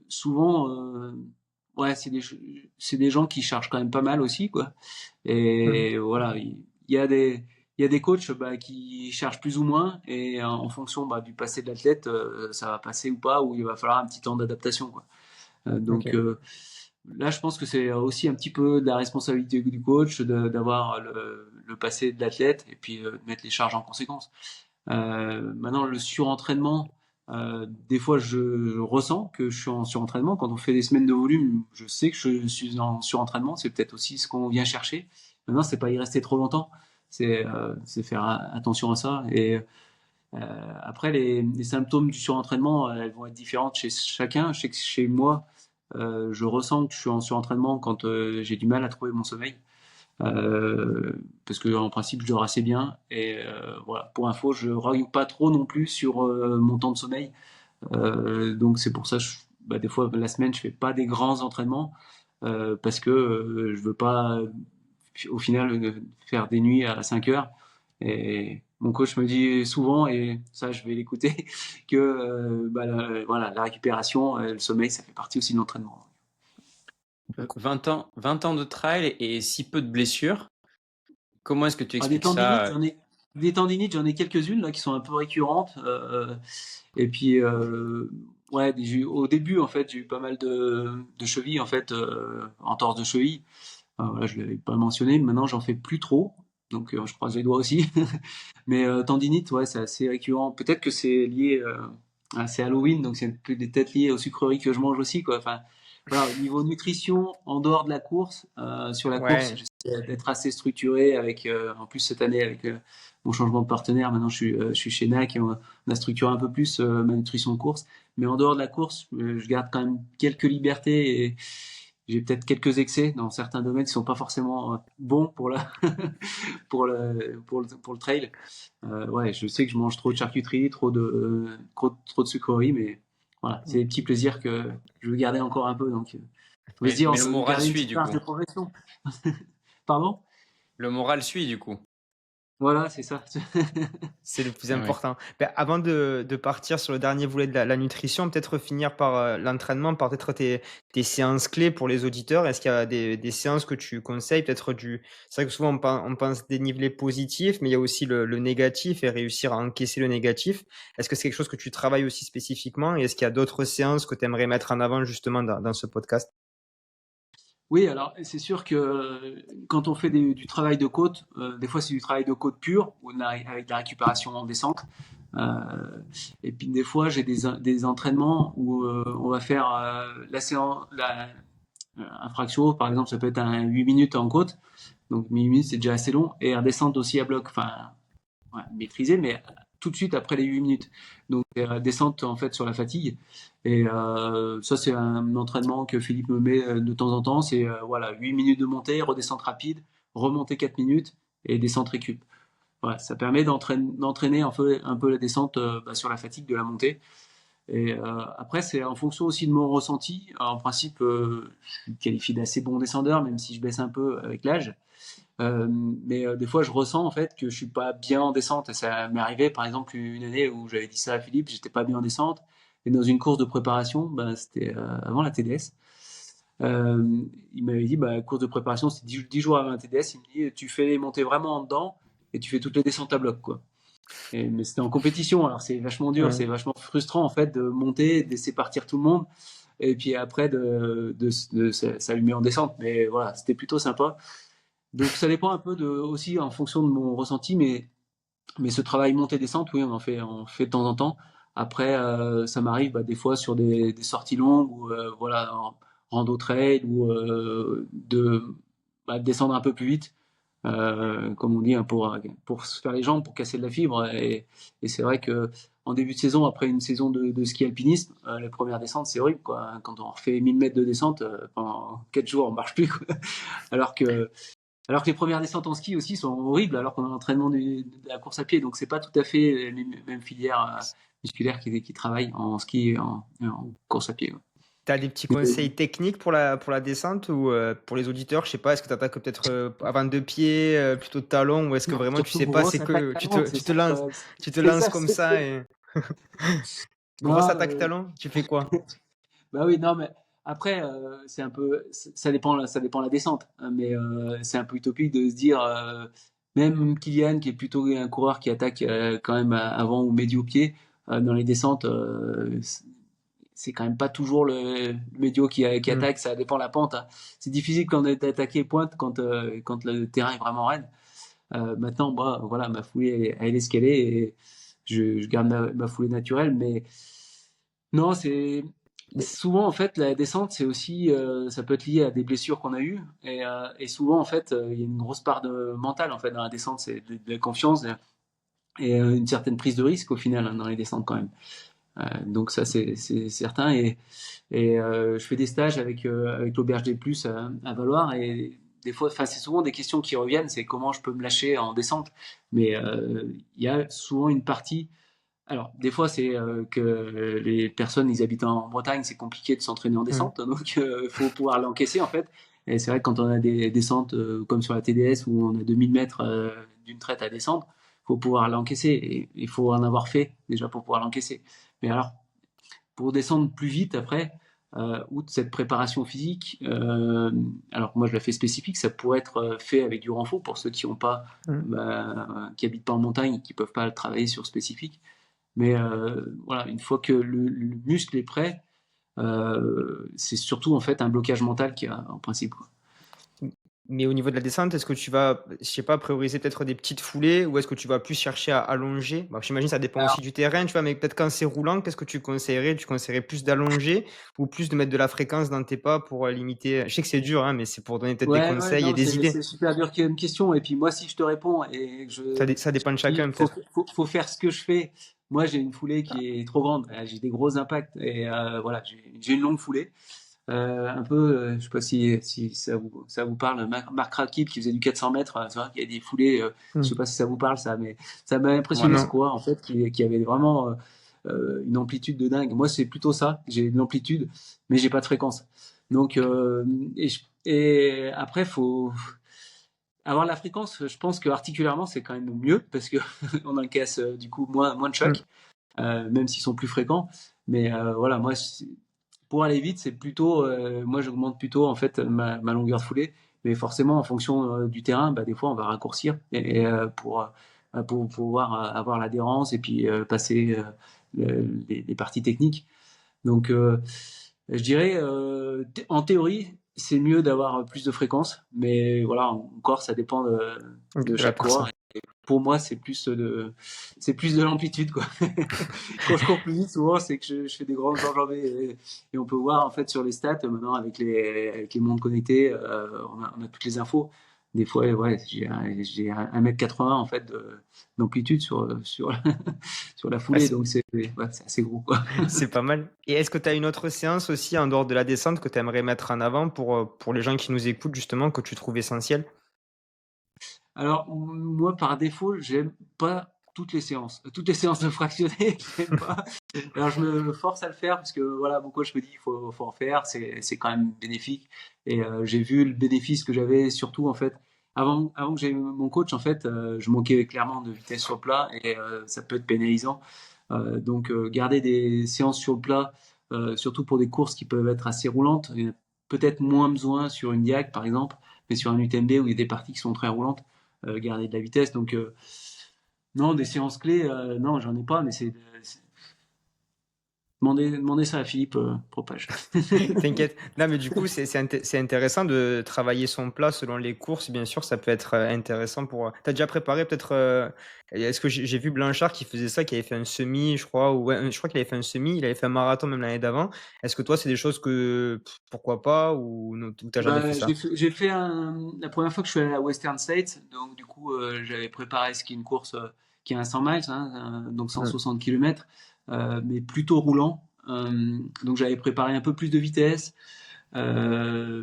Souvent, ouais, c'est des gens qui chargent quand même pas mal aussi, quoi. Mhm. Et voilà, il y a il y a des coachs qui chargent plus ou moins, et en fonction du passé de l'athlète, ça va passer ou pas, ou il va falloir un petit temps d'adaptation, quoi. Donc Ok. là, je pense que c'est aussi un petit peu de la responsabilité du coach d'avoir le passé de l'athlète et puis de mettre les charges en conséquence. Maintenant, le surentraînement, des fois, je ressens que je suis en surentraînement. Quand on fait des semaines de volume, je sais que je suis en surentraînement. C'est peut-être aussi ce qu'on vient chercher. Maintenant, c'est pas y rester trop longtemps. C'est faire attention à ça. Et après, les symptômes du surentraînement, elles vont être différentes chez chacun. Je sais que chez moi, je ressens que je suis en surentraînement quand j'ai du mal à trouver mon sommeil. Parce que en principe je dors assez bien et voilà, pour info je rogne pas trop non plus sur mon temps de sommeil. Donc c'est pour ça des fois la semaine je fais pas des grands entraînements parce que je veux pas au final faire des nuits à 5 heures. Et mon coach me dit souvent, et ça je vais l'écouter, que voilà, la récupération, le sommeil, ça fait partie aussi de l'entraînement. 20 ans de trail et si peu de blessures. Comment est-ce que tu Des expliques tendinites, ça? j'en ai quelques-unes là qui sont un peu récurrentes. Et puis ouais, au début en fait, j'ai eu pas mal de chevilles en fait, entorse de cheville. Voilà, je l'avais pas mentionné. Maintenant, j'en fais plus trop. Donc, je croise les doigts aussi. Mais tendinite, ouais, c'est assez récurrent. Peut-être que c'est lié, c'est Halloween, donc c'est peut-être lié aux sucreries que je mange aussi, quoi. Enfin, voilà, au niveau nutrition, en dehors de la course, sur la course, Ouais. j'essaie d'être assez structuré avec, en plus cette année avec mon changement de partenaire. Maintenant, je suis chez NAC et on a structuré un peu plus ma nutrition de course. Mais en dehors de la course, je garde quand même quelques libertés et j'ai peut-être quelques excès dans certains domaines qui sont pas forcément bons pour la pour le trail. Ouais, je sais que je mange trop de charcuterie, trop de sucreries, mais voilà, c'est des petits plaisirs que je veux garder encore un peu. Donc, on va se dire, on Mais le peut moral garder une suit petite du marge coup. de progression. Pardon? Le moral suit du coup. Voilà, c'est ça. C'est le plus Ouais. important. Ben, avant de partir sur le dernier volet de la nutrition, peut-être finir par l'entraînement, par peut-être tes séances clés pour les auditeurs. Est-ce qu'il y a des séances que tu conseilles? Peut-être c'est vrai que souvent on pense dénivelé positif, mais il y a aussi le négatif et réussir à encaisser le négatif. Est-ce que c'est quelque chose que tu travailles aussi spécifiquement? Et est-ce qu'il y a d'autres séances que tu aimerais mettre en avant justement dans ce podcast? Oui, alors c'est sûr que quand on fait du travail de côte, des fois c'est du travail de côte pur, avec de la récupération en descente. Et puis des fois j'ai des entraînements où on va faire la séance, un fractio, par exemple, ça peut être un 8 minutes en côte, donc 8 minutes c'est déjà assez long, et en descente aussi à bloc, enfin ouais, maîtrisé, mais tout de suite après les 8 minutes. Donc descente en fait sur la fatigue. Et ça c'est un entraînement que Philippe me met de temps en temps. C'est voilà 8 minutes de montée, redescente rapide, remontée 4 minutes et descente récup. Voilà, ça permet d'entraîner un peu la descente sur la fatigue de la montée. Et après, c'est en fonction aussi de mon ressenti. Alors, en principe, je me qualifie d'assez bon descendeur, même si je baisse un peu avec l'âge. Mais des fois, je ressens en fait que je suis pas bien en descente. Et ça m'est arrivé, par exemple, une année où j'avais dit ça à Philippe, j'étais pas bien en descente. Et dans une course de préparation, ben, c'était avant la TDS. Euh, il m'avait dit, bah, course de préparation, c'est 10 jours avant la TDS. Il me dit, tu fais les montées vraiment en dedans et tu fais toutes les descentes à bloc, quoi. Mais c'était en compétition, alors c'est vachement dur, Ouais. c'est vachement frustrant en fait de monter, de laisser partir tout le monde et puis après de s'allumer en descente. Mais voilà, c'était plutôt sympa. Donc ça dépend un peu aussi en fonction de mon ressenti, mais ce travail montée-descente, oui, on fait de temps en temps. Après, ça m'arrive des fois sur des sorties longues ou voilà, en rando trail ou descendre un peu plus vite, comme on dit, hein, pour se faire les jambes, pour casser de la fibre. Et c'est vrai que en début de saison, après une saison de ski alpinisme, les premières descentes, c'est horrible, quoi. Quand on refait 1000 mètres de descente, pendant 4 jours, on marche plus, quoi. Alors que alors que les premières descentes en ski aussi sont horribles, alors qu'on a l'entraînement de la course à pied. Donc, c'est pas tout à fait les mêmes filières musculaires qui travaillent en ski et en course à pied. Tu as des petits Mais, conseils techniques pour la descente ou pour les auditeurs, je sais pas, est-ce que tu attaques peut-être avant deux pieds, plutôt de talons, ou est-ce que non, vraiment tu surtout sais pas, grosse c'est attaque que talon, tu te lances, tu te c'est lances ça, comme c'est ça. ça et grosse Non, attaque talon, tu fais quoi? bah oui, non, mais après, c'est un peu, ça dépend la descente, hein, mais c'est un peu utopique de se dire, même Kylian, qui est plutôt un coureur qui attaque quand même avant ou médio pied, dans les descentes, c'est quand même pas toujours le médio qui Hmm. attaque, ça dépend de la pente, hein. C'est difficile quand on est attaqué pointe quand le terrain est vraiment raide. Maintenant, moi, voilà, ma foulée, elle est ce qu'elle est et je garde ma foulée naturelle, mais non, c'est souvent en fait la descente, c'est aussi ça peut être lié à des blessures qu'on a eues et souvent en fait il y a une grosse part de mental en fait dans la descente, c'est de la confiance et une certaine prise de risque au final hein, dans les descentes quand même. Donc ça c'est certain et je fais des stages avec l'Auberge des Plus à Valoir et des fois, enfin c'est souvent des questions qui reviennent, c'est comment je peux me lâcher en descente, mais il y a souvent une partie alors, des fois, c'est que les personnes, ils habitent en Bretagne, c'est compliqué de s'entraîner en Hmm. descente, donc il faut pouvoir l'encaisser en fait. Et c'est vrai que quand on a des descentes comme sur la TDS où on a 2000 mètres d'une traite à descendre, il faut pouvoir l'encaisser et il faut en avoir fait déjà pour pouvoir l'encaisser. Mais alors, pour descendre plus vite après, outre cette préparation physique, alors moi je la fais spécifique, ça pourrait être fait avec du renfort pour ceux qui ont pas, Hmm. qui habitent pas en montagne, qui peuvent pas travailler sur spécifique. Mais voilà, une fois que le muscle est prêt, c'est surtout en fait un blocage mental qu'il y a en principe, quoi. Mais au niveau de la descente, est-ce que tu vas, je sais pas, prioriser peut-être des petites foulées ou est-ce que tu vas plus chercher à allonger? Bah, j'imagine que ça dépend Alors, aussi du terrain, tu vois, mais peut-être quand c'est roulant, qu'est-ce que tu conseillerais? Tu conseillerais plus d'allonger ou plus de mettre de la fréquence dans tes pas pour limiter? Je sais que c'est dur, hein, mais c'est pour donner peut-être des ouais, conseils et non, des c'est idées. super dur comme question. Et puis moi, si je te réponds et que Ça dépend de je dis chacun, peut-être. faut faire ce que je fais. Moi, j'ai une foulée qui est trop grande. J'ai des gros impacts et voilà, j'ai une longue foulée. Un peu, je sais pas si ça vous parle, Marc Rakip qui faisait du 400 mètres, c'est vrai qu'il y a des foulées, je Hmm. sais pas si ça vous parle ça, mais ça m'a Moi, impressionné ce non. coureur en fait qui avait vraiment une amplitude de dingue. Moi c'est plutôt ça, j'ai de l'amplitude, mais j'ai pas de fréquence. Donc et après faut avoir la fréquence. Je pense que articulairement c'est quand même mieux parce que on encaisse du coup moins de Hmm. chocs, même s'ils sont plus fréquents. Mais voilà, moi pour aller vite, c'est plutôt, moi j'augmente plutôt en fait ma longueur de foulée, mais forcément en fonction du terrain, des fois on va raccourcir pour pouvoir avoir l'adhérence et puis passer les parties techniques. Donc je dirais en théorie, c'est mieux d'avoir plus de fréquences, mais voilà, encore, ça dépend de de la chaque personne. coureur. Et pour moi, c'est plus de l'amplitude, quoi. Quand je cours plus vite, souvent, c'est que je fais des grandes enjambées. Et on peut voir, en fait, sur les stats, maintenant, avec les montres connectées, on a toutes les infos. Des fois, ouais, j'ai 1,80 m, en fait, d'amplitude sur sur la Ouais, foulée, donc c'est assez gros, quoi. c'est pas mal. Et est-ce que tu as une autre séance aussi en dehors de la descente que tu aimerais mettre en avant pour les gens qui nous écoutent justement, que tu trouves essentiel? Alors, moi, par défaut, j'aime pas toutes les séances. Toutes les séances de fractionné, j'aime pas. Alors, je me force à le faire parce que, voilà, mon coach me dit, faut en faire. C'est quand même bénéfique. Et j'ai vu le bénéfice que j'avais, surtout, en fait, avant que j'aie mon coach, en fait, je manquais clairement de vitesse sur le plat et ça peut être pénalisant. Donc, garder des séances sur le plat, surtout pour des courses qui peuvent être assez roulantes, il y en a peut-être moins besoin sur une diag, par exemple, mais sur un UTMB où il y a des parties qui sont très roulantes, garder de la vitesse. Donc, non, des séances clés, non, j'en ai pas, mais demandez ça à Philippe Propage. T'inquiète. Non, mais du coup, c'est intéressant de travailler son plat selon les courses. Bien sûr, ça peut être intéressant pour. T'as déjà préparé peut-être. Est-ce que j'ai vu Blanchard qui faisait ça, qui avait fait un semi, je crois, ou ouais, je crois qu'il avait fait un semi, il avait fait un marathon même l'année d'avant. Est-ce que toi, c'est des choses que pourquoi pas ou non, ou t'as jamais fait Bah, ça? j'ai fait la première fois que je suis allé à la Western States, donc du coup j'avais préparé ce qui est une course qui est un 100 miles, hein, donc Ouais. 160 km, mais plutôt roulant. Donc j'avais préparé un peu plus de vitesse,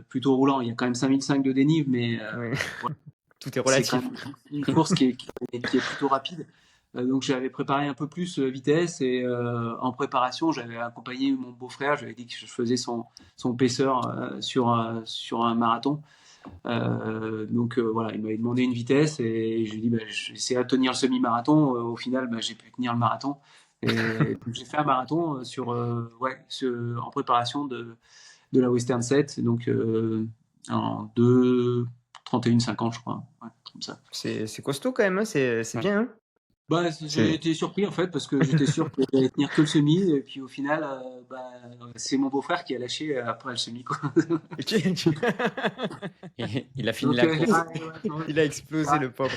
plutôt roulant. Il y a quand même 5005 de dénive, mais Ouais. voilà, Tout est c'est quand relatif. même une course qui est plutôt rapide. Donc j'avais préparé un peu plus vitesse et en préparation j'avais accompagné mon beau-frère, j'avais dit que je faisais son paisseur sur un marathon. Donc voilà, il m'avait demandé une vitesse et je lui ai dit bah, je vais essayer de tenir le semi-marathon. Au final, bah, j'ai pu tenir le marathon. Et donc, j'ai fait un marathon en préparation de la Western 7, donc en 2:31:50, je crois. Ouais, comme ça. C'est costaud quand même, hein, c'est bien, hein? Bah, j'ai C'est. été surpris en fait parce que j'étais sûr que j'allais tenir que le semi et puis au final, bah, c'est mon beau-frère qui a lâché après le semi, quoi. Et il a fini Donc la course. Il a explosé, le pauvre.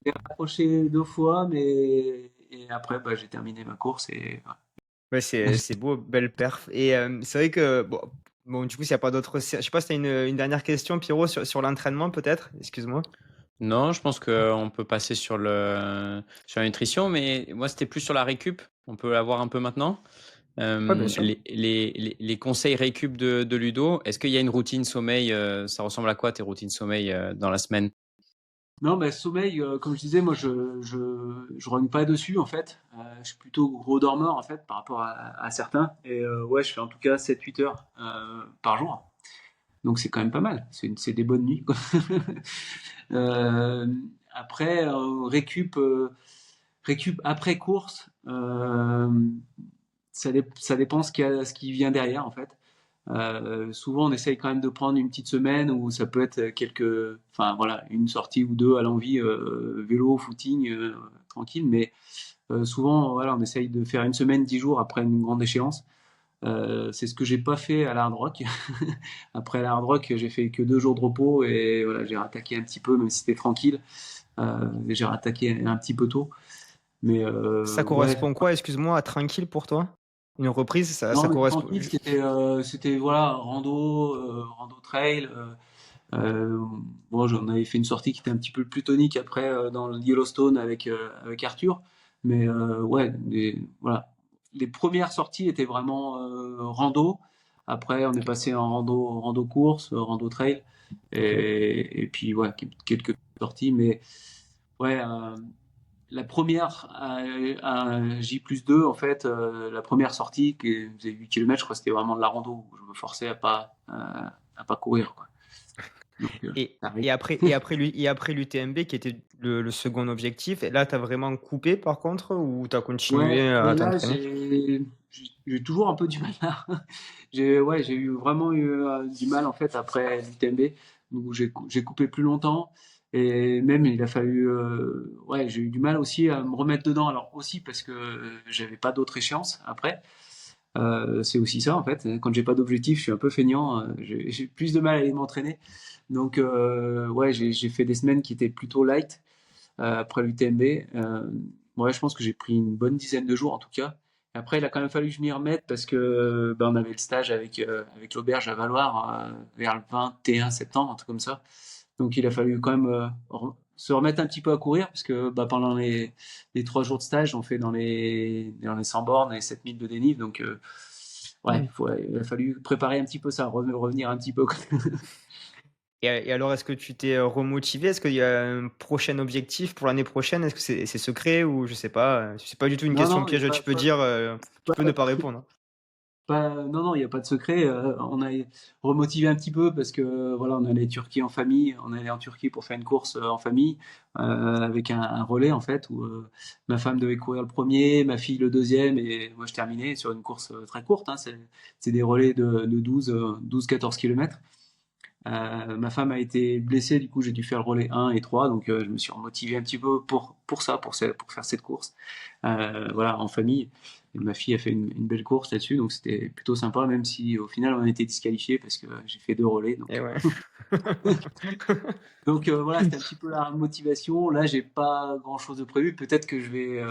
j'ai rapproché 2 fois, mais et après, bah, j'ai terminé ma course et voilà. Ouais, c'est beau, belle perf. Et c'est vrai que bon, du coup, s'il y a pas d'autres je sais pas si tu as une dernière question, Pierrot, sur l'entraînement peut-être? Excuse-moi. Non, je pense qu'on peut passer sur la nutrition, mais moi, c'était plus sur la récup. On peut l'avoir un peu maintenant. Ouais, bien sûr. Les conseils récup de Ludo, est-ce qu'il y a une routine sommeil? Ça ressemble à quoi tes routines sommeil dans la semaine? Non, mais sommeil, comme je disais, moi, je rogne pas dessus, en fait. Je suis plutôt gros dormeur, en fait, par rapport à certains. Et ouais, je fais en tout cas 7-8 heures par jour. Donc c'est quand même pas mal. C'est des bonnes nuits, quoi. Euh, après, récup après course, ça dépend ce qui vient derrière, en fait. Souvent, on essaye quand même de prendre une petite semaine où ça peut être enfin voilà, une sortie ou deux à l'envie, vélo, footing, tranquille. Mais souvent, voilà, on essaye de faire une semaine, 10 jours après une grande échéance. C'est ce que j'ai pas fait à la Hard Rock. Après la Hard Rock, j'ai fait que 2 jours de repos et voilà, j'ai rattaqué un petit peu, même si c'était tranquille. J'ai rattaqué un petit peu tôt. Mais Ça ouais, correspond quoi, excuse-moi, à tranquille pour toi? Une reprise, ça non, mais correspond tranquille, c'était voilà, rando trail. Euh, bon, j'en avais fait une sortie qui était un petit peu plus tonique après dans le Yellowstone avec Arthur. Mais ouais, voilà. Les premières sorties étaient vraiment rando. Après, on est passé en rando course, rando trail. OK. Et puis, ouais, quelques sorties. Mais ouais, la première à J+2, en fait, la première sortie qui faisait 8 km, je crois que c'était vraiment de la rando où je me forçais à pas courir, quoi. Donc, Et ça arrive. après l'UTMB qui était le second objectif, et là, tu as vraiment coupé par contre ou tu as Ouais, continué à ouais, là, t'entraîner? j'ai toujours un peu du mal là. Ouais, j'ai vraiment eu du mal en fait après l'UTMB, où j'ai coupé plus longtemps et même il a fallu, ouais, j'ai eu du mal aussi à me remettre dedans. Alors aussi parce que j'avais pas d'autres échéances après. C'est aussi ça en fait. Quand j'ai pas d'objectif, je suis un peu feignant. J'ai plus de mal à aller m'entraîner. Donc ouais, j'ai fait des semaines qui étaient plutôt light après l'UTMB. Ouais, je pense que j'ai pris une bonne dizaine de jours en tout cas. Et après, il a quand même fallu que je m'y remette parce que ben, on avait le stage avec l'auberge à Valoir vers le 21 septembre, un truc comme ça. Donc il a fallu quand même se remettre un petit peu à courir parce que bah, pendant les 3 jours de stage, on fait dans les 100 bornes et 7000 de dénive. Donc ouais, il a fallu préparer un petit peu ça, revenir un petit peu. Et alors, est-ce que tu t'es remotivé? Est-ce qu'il y a un prochain objectif pour l'année prochaine? Est-ce que c'est secret ou je sais pas? C'est pas du tout une Non, question non, il n'y piège, a tu peux dire, tu peux ne pas répondre, hein. non, non, il n'y a pas de secret. On a remotivé un petit peu parce que voilà, on allait Turquie en famille. On allait en Turquie pour faire une course en famille avec un relais en fait où ma femme devait courir le premier, ma fille le deuxième et moi je terminais sur une course très courte. Hein. C'est des relais de 12-14 km. Ma femme a été blessée, du coup j'ai dû faire le relais 1 et 3, donc je me suis remotivé un petit peu pour ça, pour faire cette course, voilà, en famille. Et ma fille a fait une belle course là-dessus, donc c'était plutôt sympa, même si au final on a été disqualifiés parce que j'ai fait 2 relais. Et Donc, ouais. donc voilà, c'était un petit peu la motivation. Là, j'ai pas grand-chose de prévu. Peut-être que je vais,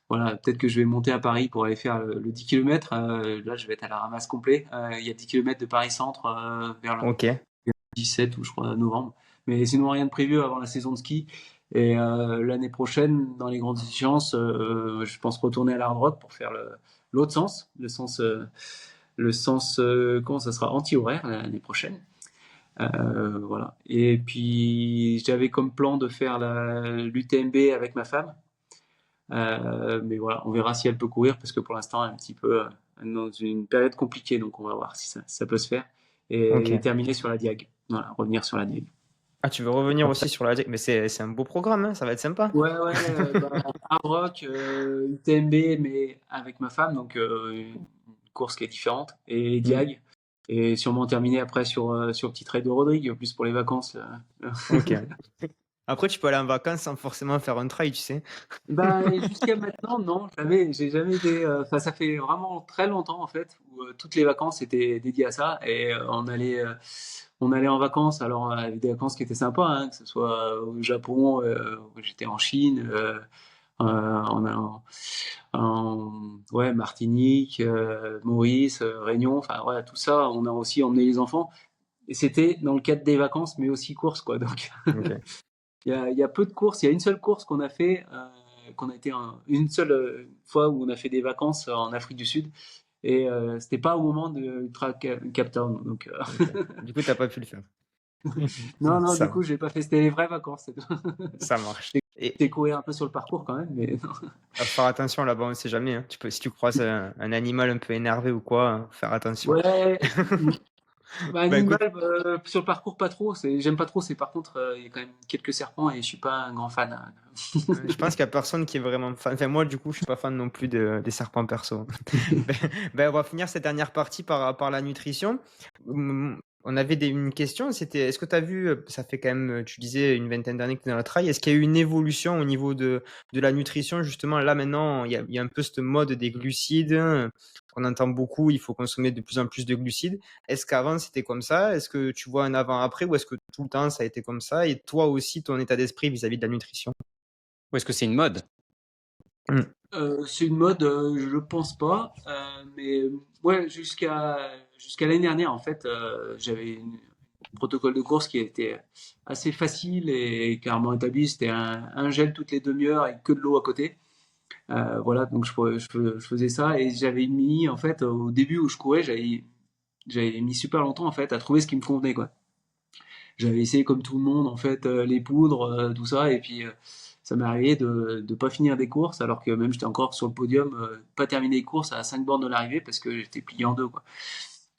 voilà, peut-être que je vais monter à Paris pour aller faire le 10 km. Là, je vais être à la ramasse complet. Il y a 10 km de Paris-Centre vers le OK. 17 ou je crois novembre. Mais sinon rien de prévu avant la saison de ski. Et l'année prochaine, dans les grandes échéances, je pense retourner à l'Hard Rock pour faire l'autre sens, le sens comment ça sera anti-horaire l'année prochaine. Voilà. Et puis j'avais comme plan de faire l'UTMB avec ma femme. Mais voilà, on verra si elle peut courir parce que pour l'instant elle est un petit peu dans une période compliquée, donc on va voir si ça peut se faire. Et OK. terminer sur la Diag. Voilà, revenir sur la Diag. Ah, tu veux revenir aussi sur la mais c'est un beau programme, hein, ça va être sympa. Ouais, ouais, bah, hard rock, UTMB, mais avec ma femme, donc une course qui est différente, et Mmh. Diag, et sûrement terminer après sur Petit Trail de Rodrigue, plus pour les vacances. OK. Après, tu peux aller en vacances sans forcément faire un trail, tu sais? Bah, jusqu'à maintenant, non, j'ai jamais été. Enfin, ça fait vraiment très longtemps en fait où toutes les vacances étaient dédiées à ça et on allait en vacances. Alors des vacances qui étaient sympas, hein, que ce soit au Japon, où j'étais en Chine, ouais, Martinique, Maurice, Réunion. Enfin, voilà, tout ça. On a aussi emmené les enfants et c'était dans le cadre des vacances, mais aussi course quoi. Donc OK. il y a peu de courses. Il y a une seule course qu'on a fait, qu'on a été une seule fois où on a fait des vacances en Afrique du Sud. Et c'était pas au moment de Ultra Cape Town. Donc, OK. Du coup, tu as pas pu le faire. non, non, du Ça coup, j'ai pas fait. C'était les vraies vacances. ça marche J'ai courir un peu sur le parcours quand même, mais non. faire attention là-bas, on sait jamais, hein. Si tu croises un animal un peu énervé ou quoi, faire attention. Ouais, bah, Bah, animal écoute, sur le parcours, pas trop. J'aime pas trop. C'est par contre, il y a quand même quelques serpents et je suis pas un grand fan, hein. je pense qu'il y a personne qui est vraiment fan, enfin moi du coup, je suis pas fan non plus des serpents perso. Beh on va finir cette dernière partie par la nutrition. On avait une question, c'était est-ce que tu as vu, ça fait quand même, tu disais une vingtaine d'années que tu es dans le trail, est-ce qu'il y a eu une évolution au niveau de la nutrition? Justement, là maintenant, il y a un peu cette mode des glucides, on entend beaucoup, il faut consommer de plus en plus de glucides. Est-ce qu'avant c'était comme ça? Est-ce que tu vois un avant-après ou est-ce que tout le temps ça a été comme ça? Et toi aussi, ton état d'esprit vis-à-vis de la nutrition? Ou est-ce que c'est une mode? Mmh. C'est une mode, je pense pas, mais ouais, jusqu'à l'année dernière, en fait, j'avais un protocole de course qui était assez facile et carrément établi. C'était un gel toutes les demi-heures et que de l'eau à côté. Voilà, donc je faisais ça et j'avais mis, en fait, au début où je courais, j'avais mis super longtemps, en fait, à trouver ce qui me convenait, quoi. J'avais essayé comme tout le monde en fait les poudres, tout ça, et puis ça m'est arrivé de pas finir des courses alors que même j'étais encore sur le podium, pas terminé les courses à 5 bornes de l'arrivée parce que j'étais plié en deux quoi.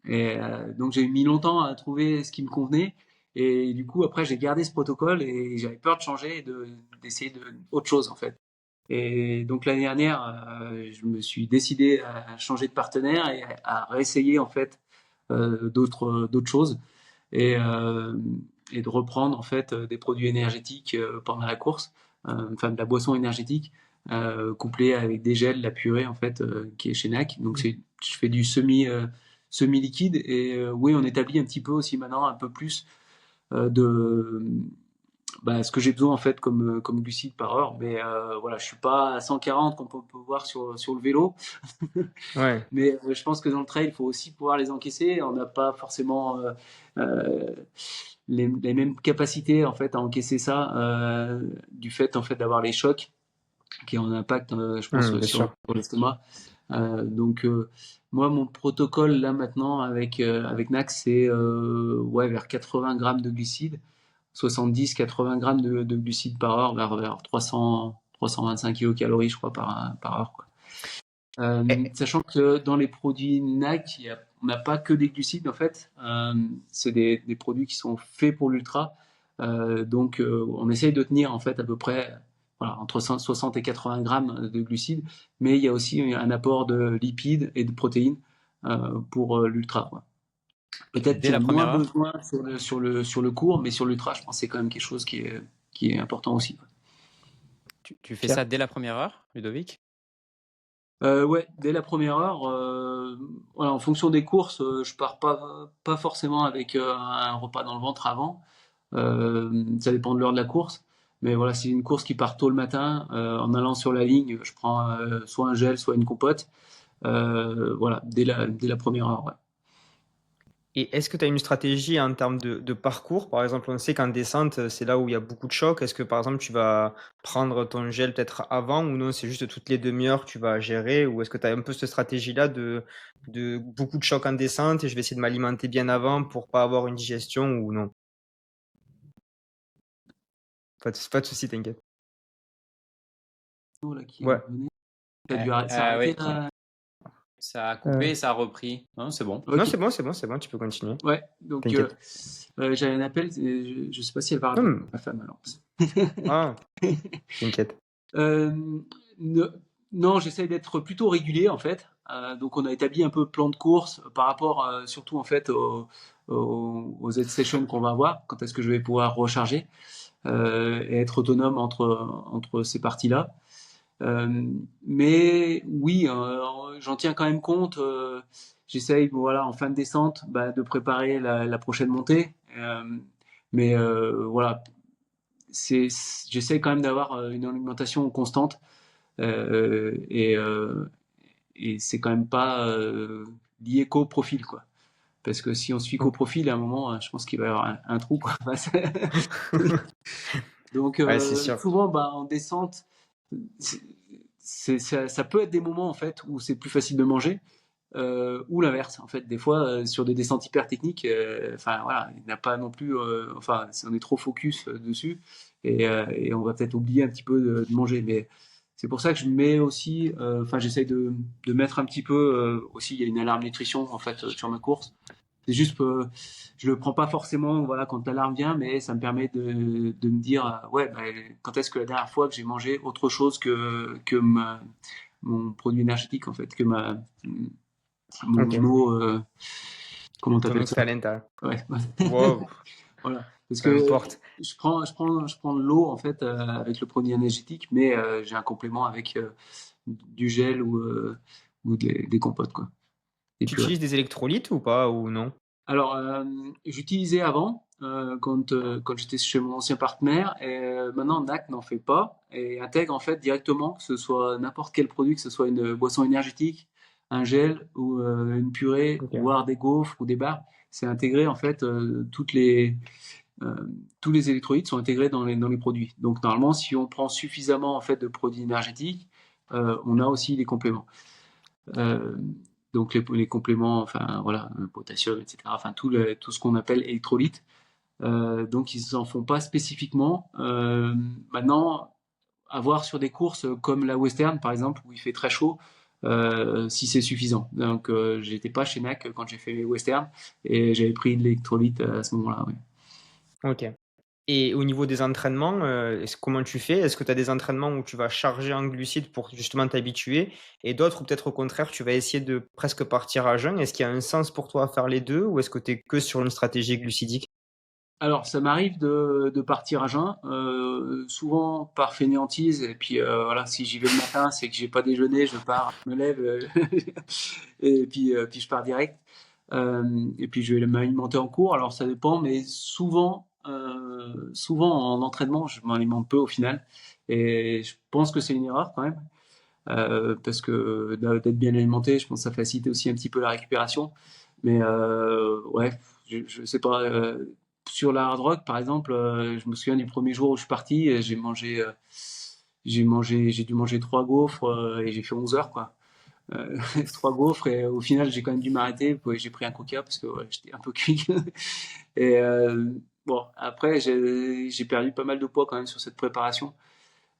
Et donc j'ai mis longtemps à trouver ce qui me convenait. Et du coup après j'ai gardé ce protocole et j'avais peur de changer et d'essayer autre chose en fait. Et donc l'année dernière, je me suis décidé à changer de partenaire et à réessayer en fait d'autres choses et, euh, et de reprendre en fait des produits énergétiques pendant la course, enfin de la boisson énergétique, couplé avec des gels, la purée en fait, qui est chez NAC. Donc Mmh. je fais du semi liquide et oui, on établit un petit peu aussi maintenant un peu plus de ce que j'ai besoin en fait comme glucides par heure. Mais voilà, je suis pas à 140 qu'on peut voir sur le vélo. Ouais. Mais je pense que dans le trail, il faut aussi pouvoir les encaisser. On n'a pas forcément euh, les mêmes capacités en fait à encaisser ça du fait en fait d'avoir les chocs qui ont un impact, je pense, Bien sûr. sur l'estomac. Donc moi, mon protocole là maintenant avec Nax, c'est ouais, vers 80 grammes de glucides, 70-80 grammes de glucides par heure, vers 325 kilocalories, je crois, par heure, quoi. Et- Sachant que dans les produits NAC, on n'a pas que des glucides en fait. C'est des produits qui sont faits pour l'ultra. Donc on essaye de tenir en fait à peu près voilà, entre 60 et 80 grammes de glucides, mais il y a aussi un apport de lipides et de protéines pour l'ultra, quoi. Peut-être Dès la moins première heure? besoin sur le court, mais sur l'ultra, je pense que c'est quand même quelque chose qui est important aussi, quoi. Tu fais Pierre? ça dès la première heure, Ludovic? Ouais, dès la première heure, voilà, en fonction des courses, je pars pas forcément avec un repas dans le ventre avant. Ça dépend de l'heure de la course. Mais voilà, c'est une course qui part tôt le matin. En allant sur la ligne, je prends soit un gel, soit une compote. Voilà, dès la première heure. Ouais. Et est-ce que tu as une stratégie en termes de parcours? Par exemple, on sait qu'en descente, c'est là où il y a beaucoup de chocs. Est-ce que, par exemple, tu vas prendre ton gel peut-être avant ou non, c'est juste toutes les demi-heures que tu vas gérer? Ou est-ce que tu as un peu cette stratégie-là de beaucoup de chocs en descente et je vais essayer de m'alimenter bien avant pour pas avoir une digestion ou non? Pas de souci, t'inquiète. Oh, là, qui est Ouais. revenu. Ça a Ah arrêté oui, là. ça a Euh, coupé, ça a repris. Non, c'est bon. non, Ok. c'est bon, c'est bon, c'est bon, tu peux continuer. Ouais, donc T'inquiète. j'avais un appel, je sais pas si elle va Non, répondre, ma femme alors. ah, t'inquiète. Euh, ne- non, j'essaye d'être plutôt régulier en fait. Donc on a établi un peu le plan de course par rapport surtout en fait aux aid stations qu'on va avoir, quand est-ce que je vais pouvoir recharger et être autonome entre ces parties-là. Mais oui, j'en tiens quand même compte. J'essaye, voilà, en fin de descente, de préparer la prochaine montée. Mais voilà, j'essaie quand même d'avoir une alimentation constante et c'est quand même pas lié qu'au profil, quoi. Parce que si on se fie qu'au profil, à un moment, je pense qu'il va y avoir un trou, quoi. Donc Ouais, c'est sûr. souvent, en descente, ça peut être des moments en fait où c'est plus facile de manger, ou l'inverse. En fait, des fois, sur des descentes hyper techniques, enfin voilà, il n'y a pas non plus, enfin, on est trop focus dessus et on va peut-être oublier un petit peu de manger. Mais c'est pour ça que je mets aussi, enfin, j'essaye de mettre un petit peu aussi. Il y a une alarme nutrition en fait sur ma course. C'est juste que je le prends pas forcément, voilà, quand l'alarme vient, mais ça me permet de me dire, ouais, quand est-ce que la dernière fois que j'ai mangé autre chose que mon produit énergétique en fait, que mon Ok. eau, comment Ton t'appelles eau ça? talenta. Ouais. Wow, Voilà. Parce peu que importe. je prends de l'eau en fait avec le produit énergétique, mais j'ai un complément avec du gel ou des compotes quoi. Et Tu puis ouais. utilises des électrolytes ou pas, ou non? Alors j'utilisais avant quand j'étais chez mon ancien partenaire et maintenant NAC n'en fait pas et intègre en fait directement que ce soit n'importe quel produit, que ce soit une boisson énergétique, un gel ou une purée, Ok. voire des gaufres ou des barres, c'est intégré en fait euh, tous les électrolytes sont intégrés dans les produits. Donc normalement, si on prend suffisamment en fait de produits énergétiques, on a aussi les compléments. Euh, donc les compléments, enfin voilà, potassium, etc. Enfin tout ce qu'on appelle électrolytes. Donc ils s'en font pas spécifiquement. Maintenant, à voir sur des courses comme la Western par exemple où il fait très chaud, si c'est suffisant. Donc j'étais pas chez NAC quand j'ai fait mes Western et j'avais pris de l'électrolyte à ce moment-là. Ouais. Ok. Et au niveau des entraînements, comment tu fais? Est-ce que tu as des entraînements où tu vas charger en glucides pour justement t'habituer et d'autres où peut-être au contraire tu vas essayer de presque partir à jeun? Est-ce qu'il y a un sens pour toi à faire les 2 ou est-ce que tu es que sur une stratégie glucidique? Alors, ça m'arrive de partir à jeun, souvent par fainéantise. Et puis voilà, si j'y vais le matin, c'est que j'ai pas déjeuné, je pars, je me lève et puis je pars direct. Et puis je vais m'alimenter en cours. Alors ça dépend, mais souvent en entraînement, je m'alimente peu au final. Et je pense que c'est une erreur quand même, parce que d'être bien alimenté, je pense que ça facilite aussi un petit peu la récupération. Mais ouais, je sais pas. Sur la hard rock, par exemple, je me souviens du premier jour où je suis parti, et j'ai dû manger 3 gaufres, et j'ai fait 11 heures, quoi. 3 gaufres, et au final, j'ai quand même dû m'arrêter. J'ai pris un coca parce que ouais, j'étais un peu cuit. Et bon, après, j'ai perdu pas mal de poids quand même sur cette préparation.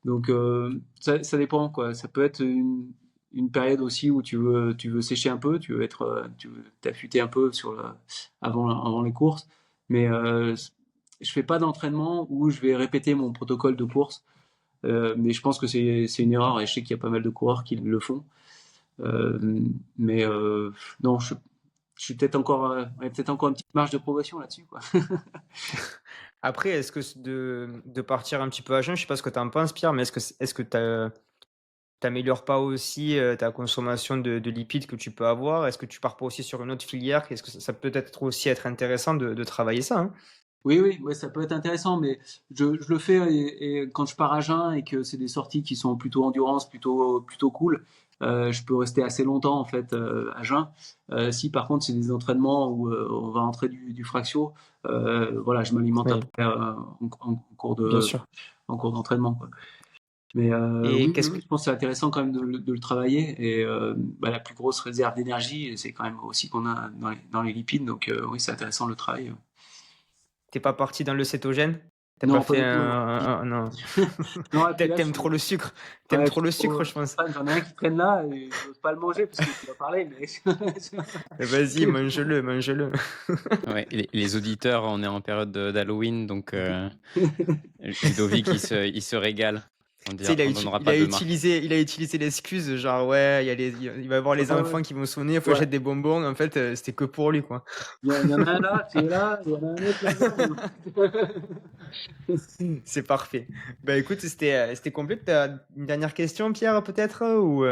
Donc ça dépend, quoi. Ça peut être une période aussi où tu veux sécher un peu, tu veux t'affûter un peu avant les courses. Mais je fais pas d'entraînement où je vais répéter mon protocole de course. Mais je pense que c'est une erreur, et je sais qu'il y a pas mal de coureurs qui le font. Mais non, je suis peut-être encore une petite marge de progression là-dessus, quoi. Après, est-ce que de partir un petit peu à jeun, je sais pas ce que tu en penses, Pierre, mais est-ce que t'améliores pas aussi ta consommation de lipides que tu peux avoir? Est-ce que tu pars pas aussi sur une autre filière? Est-ce que ça peut être aussi être intéressant de travailler ça, hein? Oui, oui, ouais, ça peut être intéressant, mais je le fais, et quand je pars à jeun et que c'est des sorties qui sont plutôt endurance, plutôt cool, je peux rester assez longtemps en fait à jeun. Si par contre c'est des entraînements où on va entrer du fractio, voilà, je m'alimente Oui, après en cours bien sûr. d'entraînement, quoi. Mais Et oui, oui, qu'est-ce oui, que je pense que c'est intéressant quand même de le travailler. Et bah, la plus grosse réserve d'énergie, c'est quand même aussi qu'on a dans les lipides. Donc oui, c'est intéressant le travail. t'es pas parti dans le cétogène? T'as pas Non, pas fait du tout, non. non. Non, et puis là, T'aimes trop le sucre. T'aimes ouais, trop le sucre, je pense. j'en ai un qui traîne là, et j'ose pas le manger parce que tu vas parler, mais. Vas-y, mange-le, mange-le. Ouais, les auditeurs, on est en période d'Halloween, donc Ludovic, il se régale. Tu sais, On donnera il pas a de marque. utilisé l'excuse, genre, ouais, il va y avoir les Ouais, ouais, enfants qui vont sonner, il faut que ouais. j'achète des bonbons. En fait, c'était que pour lui, quoi. Il y en a un là, tu es là, il y en a un autre là-bas. C'est parfait. Bah écoute, c'était complet. T'as une dernière question, Pierre, peut-être, ou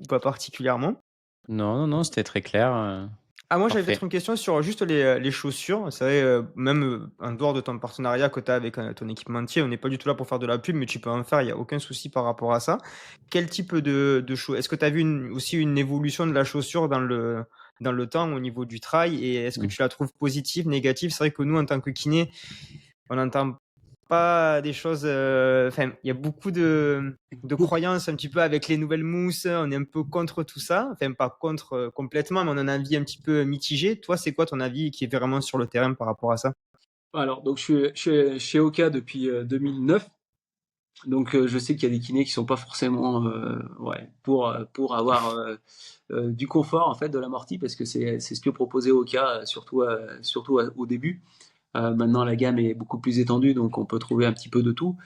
pas particulièrement? Non, non, non, c'était très clair. Ah, moi, j'avais peut-être Parfait. une question sur juste les chaussures. C'est vrai, même en dehors de ton partenariat que tu as avec ton équipementier, on n'est pas du tout là pour faire de la pub, mais tu peux en faire, il n'y a aucun souci par rapport à ça. Quel type de chaussures? Est-ce que tu as vu aussi une évolution de la chaussure dans le temps au niveau du trail, et est-ce que Mm. tu la trouves positive, négative? C'est vrai que nous, en tant que kiné, on n'entend pas des choses. Enfin, il y a beaucoup de croyances un petit peu avec les nouvelles mousses. On est un peu contre tout ça. Enfin, pas contre complètement, mais on a un avis un petit peu mitigé. Toi, c'est quoi ton avis qui est vraiment sur le terrain par rapport à ça? Alors, donc je suis chez Oka depuis 2009. Donc je sais qu'il y a des kinés qui sont pas forcément ouais, pour avoir du confort en fait de l'amorti, parce que c'est ce que proposait Oka, surtout au début. Maintenant la gamme est beaucoup plus étendue, donc on peut trouver un petit peu de tout.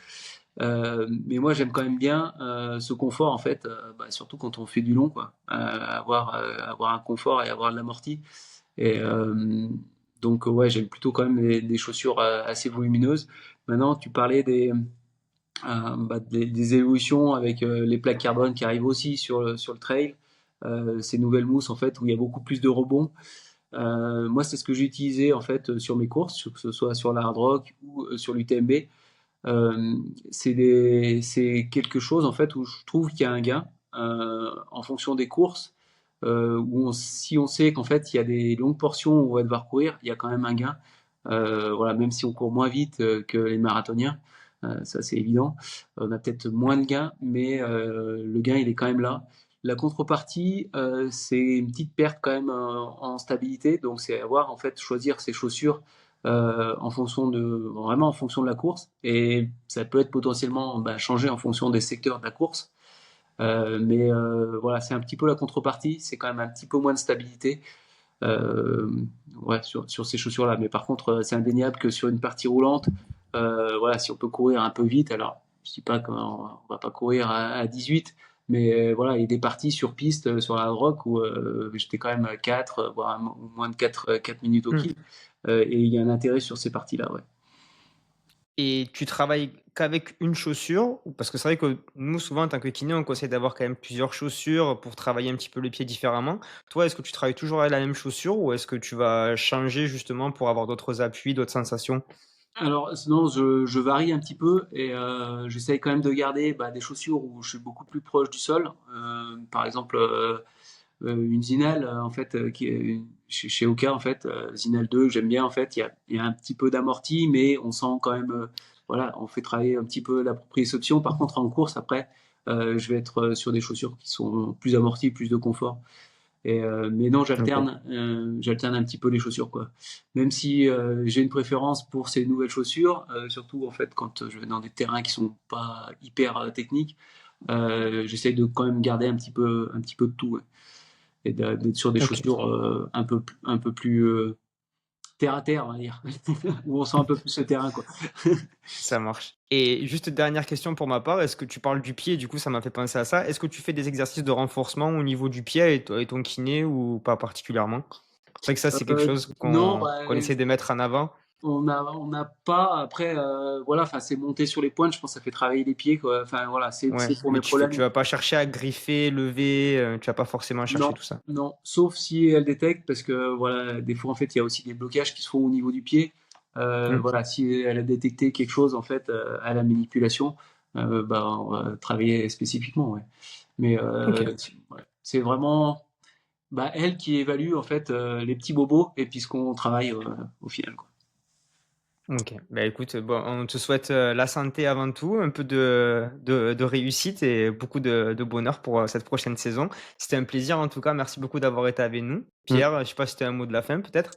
Mais moi j'aime quand même bien ce confort en fait, bah, surtout quand on fait du long, quoi. Avoir un confort et avoir de l'amorti. Et donc ouais, j'aime plutôt quand même des chaussures assez volumineuses. Maintenant tu parlais bah, des évolutions avec les plaques carbone qui arrivent aussi sur le trail, ces nouvelles mousses en fait où il y a beaucoup plus de rebonds. Moi, c'est ce que j'ai utilisé en fait sur mes courses, que ce soit sur la hard rock ou sur l'UTMB. Euh, c'est quelque chose en fait où je trouve qu'il y a un gain en fonction des courses, si on sait qu'en fait il y a des longues portions où on va devoir courir, il y a quand même un gain. Voilà, même si on court moins vite que les marathoniens, ça c'est évident. On a peut-être moins de gains, mais le gain il est quand même là. La contrepartie, c'est une petite perte quand même en stabilité, donc c'est avoir en fait choisir ses chaussures vraiment en fonction de la course, et ça peut être potentiellement bah, changé en fonction des secteurs de la course. Mais voilà, c'est un petit peu la contrepartie, c'est quand même un petit peu moins de stabilité euh, ouais, sur ces chaussures-là. Mais par contre, c'est indéniable que sur une partie roulante, voilà, si on peut courir un peu vite, alors je dis pas qu'on va pas courir à 18, mais voilà, il y a des parties sur piste, sur la rock, où j'étais quand même à 4, voire moins de 4 minutes au Hmm. kill. Et il y a un intérêt sur ces parties-là, ouais. Et tu travailles qu'avec une chaussure? Ou parce que c'est vrai que nous, souvent, en tant que kiné, on conseille d'avoir quand même plusieurs chaussures pour travailler un petit peu le pied différemment. Toi, est-ce que tu travailles toujours avec la même chaussure ou est-ce que tu vas changer justement pour avoir d'autres appuis, d'autres sensations? Alors, sinon, je varie un petit peu et j'essaye quand même de garder des chaussures où je suis beaucoup plus proche du sol. Par exemple, une Zinal, en fait, qui est chez Oka, en fait, Zinal 2, j'aime bien, en fait. Il y a un petit peu d'amorti, mais on sent quand même, voilà, on fait travailler un petit peu la proprioception. Par contre, en course, après, je vais être sur des chaussures qui sont plus amorties, plus de confort. Mais non, OK. j'alterne un petit peu les chaussures, quoi. Même si j'ai une préférence pour ces nouvelles chaussures, surtout en fait quand je vais dans des terrains qui sont pas hyper techniques, j'essaye de quand même garder un petit peu de tout, ouais. Et d'être sur des OK. chaussures un peu plus terre à terre, on va dire, où on sent un peu plus le terrain, quoi. Ça marche. Et juste dernière question pour ma part, est-ce que tu parles du pied, du coup ça m'a fait penser à ça. Est-ce que tu fais des exercices de renforcement au niveau du pied et ton kiné ou pas particulièrement? C'est vrai que ça, c'est quelque chose Non, qu'on essaie de mettre en avant. on n'a pas. Après, voilà, enfin, c'est monter sur les pointes. Je pense que ça fait travailler les pieds, quoi. Enfin, voilà, Ouais, c'est pour mais mes tu problèmes. vas pas chercher à griffer, lever, tu vas pas forcément chercher Non, tout ça? non, sauf si elle détecte, parce que voilà, des fois en fait, il y a aussi des blocages qui se font au niveau du pied. Mmh. Voilà, si elle a détecté quelque chose en fait à la manipulation, on va travailler spécifiquement, ouais. Mais OK. ouais, c'est vraiment elle qui évalue en fait les petits bobos et puis ce qu'on travaille au final, quoi. OK. Bah, écoute, bon, on te souhaite, la santé avant tout, un peu de réussite et beaucoup de bonheur pour, cette prochaine saison. C'était un plaisir en tout cas, merci beaucoup d'avoir été avec nous. Mm. Pierre, je sais pas si tu as un mot de la fin peut-être?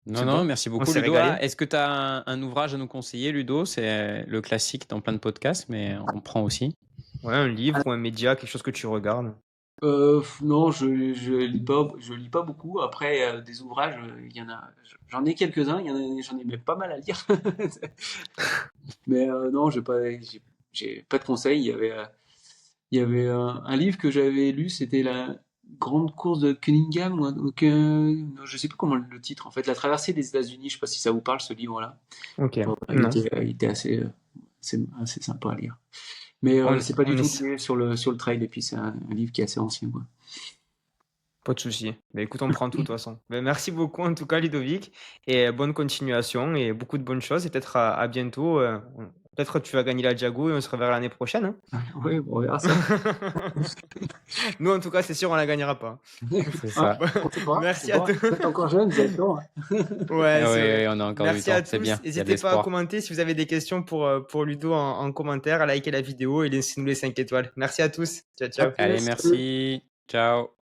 Non, C'est non, bon? merci On beaucoup, s'est Ludo. Ah, régalé. est-ce que tu as un ouvrage à nous conseiller, Ludo? C'est le classique dans plein de podcasts, mais on prend aussi. Ouais, un livre ou un média, quelque chose que tu regardes? Non, je lis pas beaucoup. Après, des ouvrages, il y en a, j'en ai quelques-uns, j'en ai même pas mal à lire. Mais non, j'ai pas de conseils. Il y avait un livre que j'avais lu, c'était la grande course de Cunningham, non, je sais plus comment le titre, en fait, la traversée des États-Unis. Je sais pas si ça vous parle, ce livre-là. OK. Bon, Non. il était assez sympa à lire. Mais c'est pas du On tout essa lié sur le trail, et puis c'est un livre qui est assez ancien, quoi. Pas de souci. Bah, écoute, on prend tout de toute façon. Beh, merci beaucoup en tout cas Ludovic et bonne continuation et beaucoup de bonnes choses et peut-être à bientôt, peut-être tu vas gagner la Diago et on se reverra l'année prochaine, hein? Ouais, bon, on verra ça. Nous en tout cas, c'est sûr, on la gagnera pas. C'est Ah, ça. on sait pas, faut Merci à voir. tous. Vous êtes encore jeune, vous avez le temps, hein. Ouais, Ah c'est oui, vrai. oui, on a encore du Merci à temps, c'est tous. bien, il y a de N'hésitez pas à l'espoir. commenter si vous avez des questions pour Ludo en commentaire, à liker la vidéo et laissez-nous les 5 étoiles. Merci à tous. Ciao, À ciao. Allez, plus. merci. Ciao.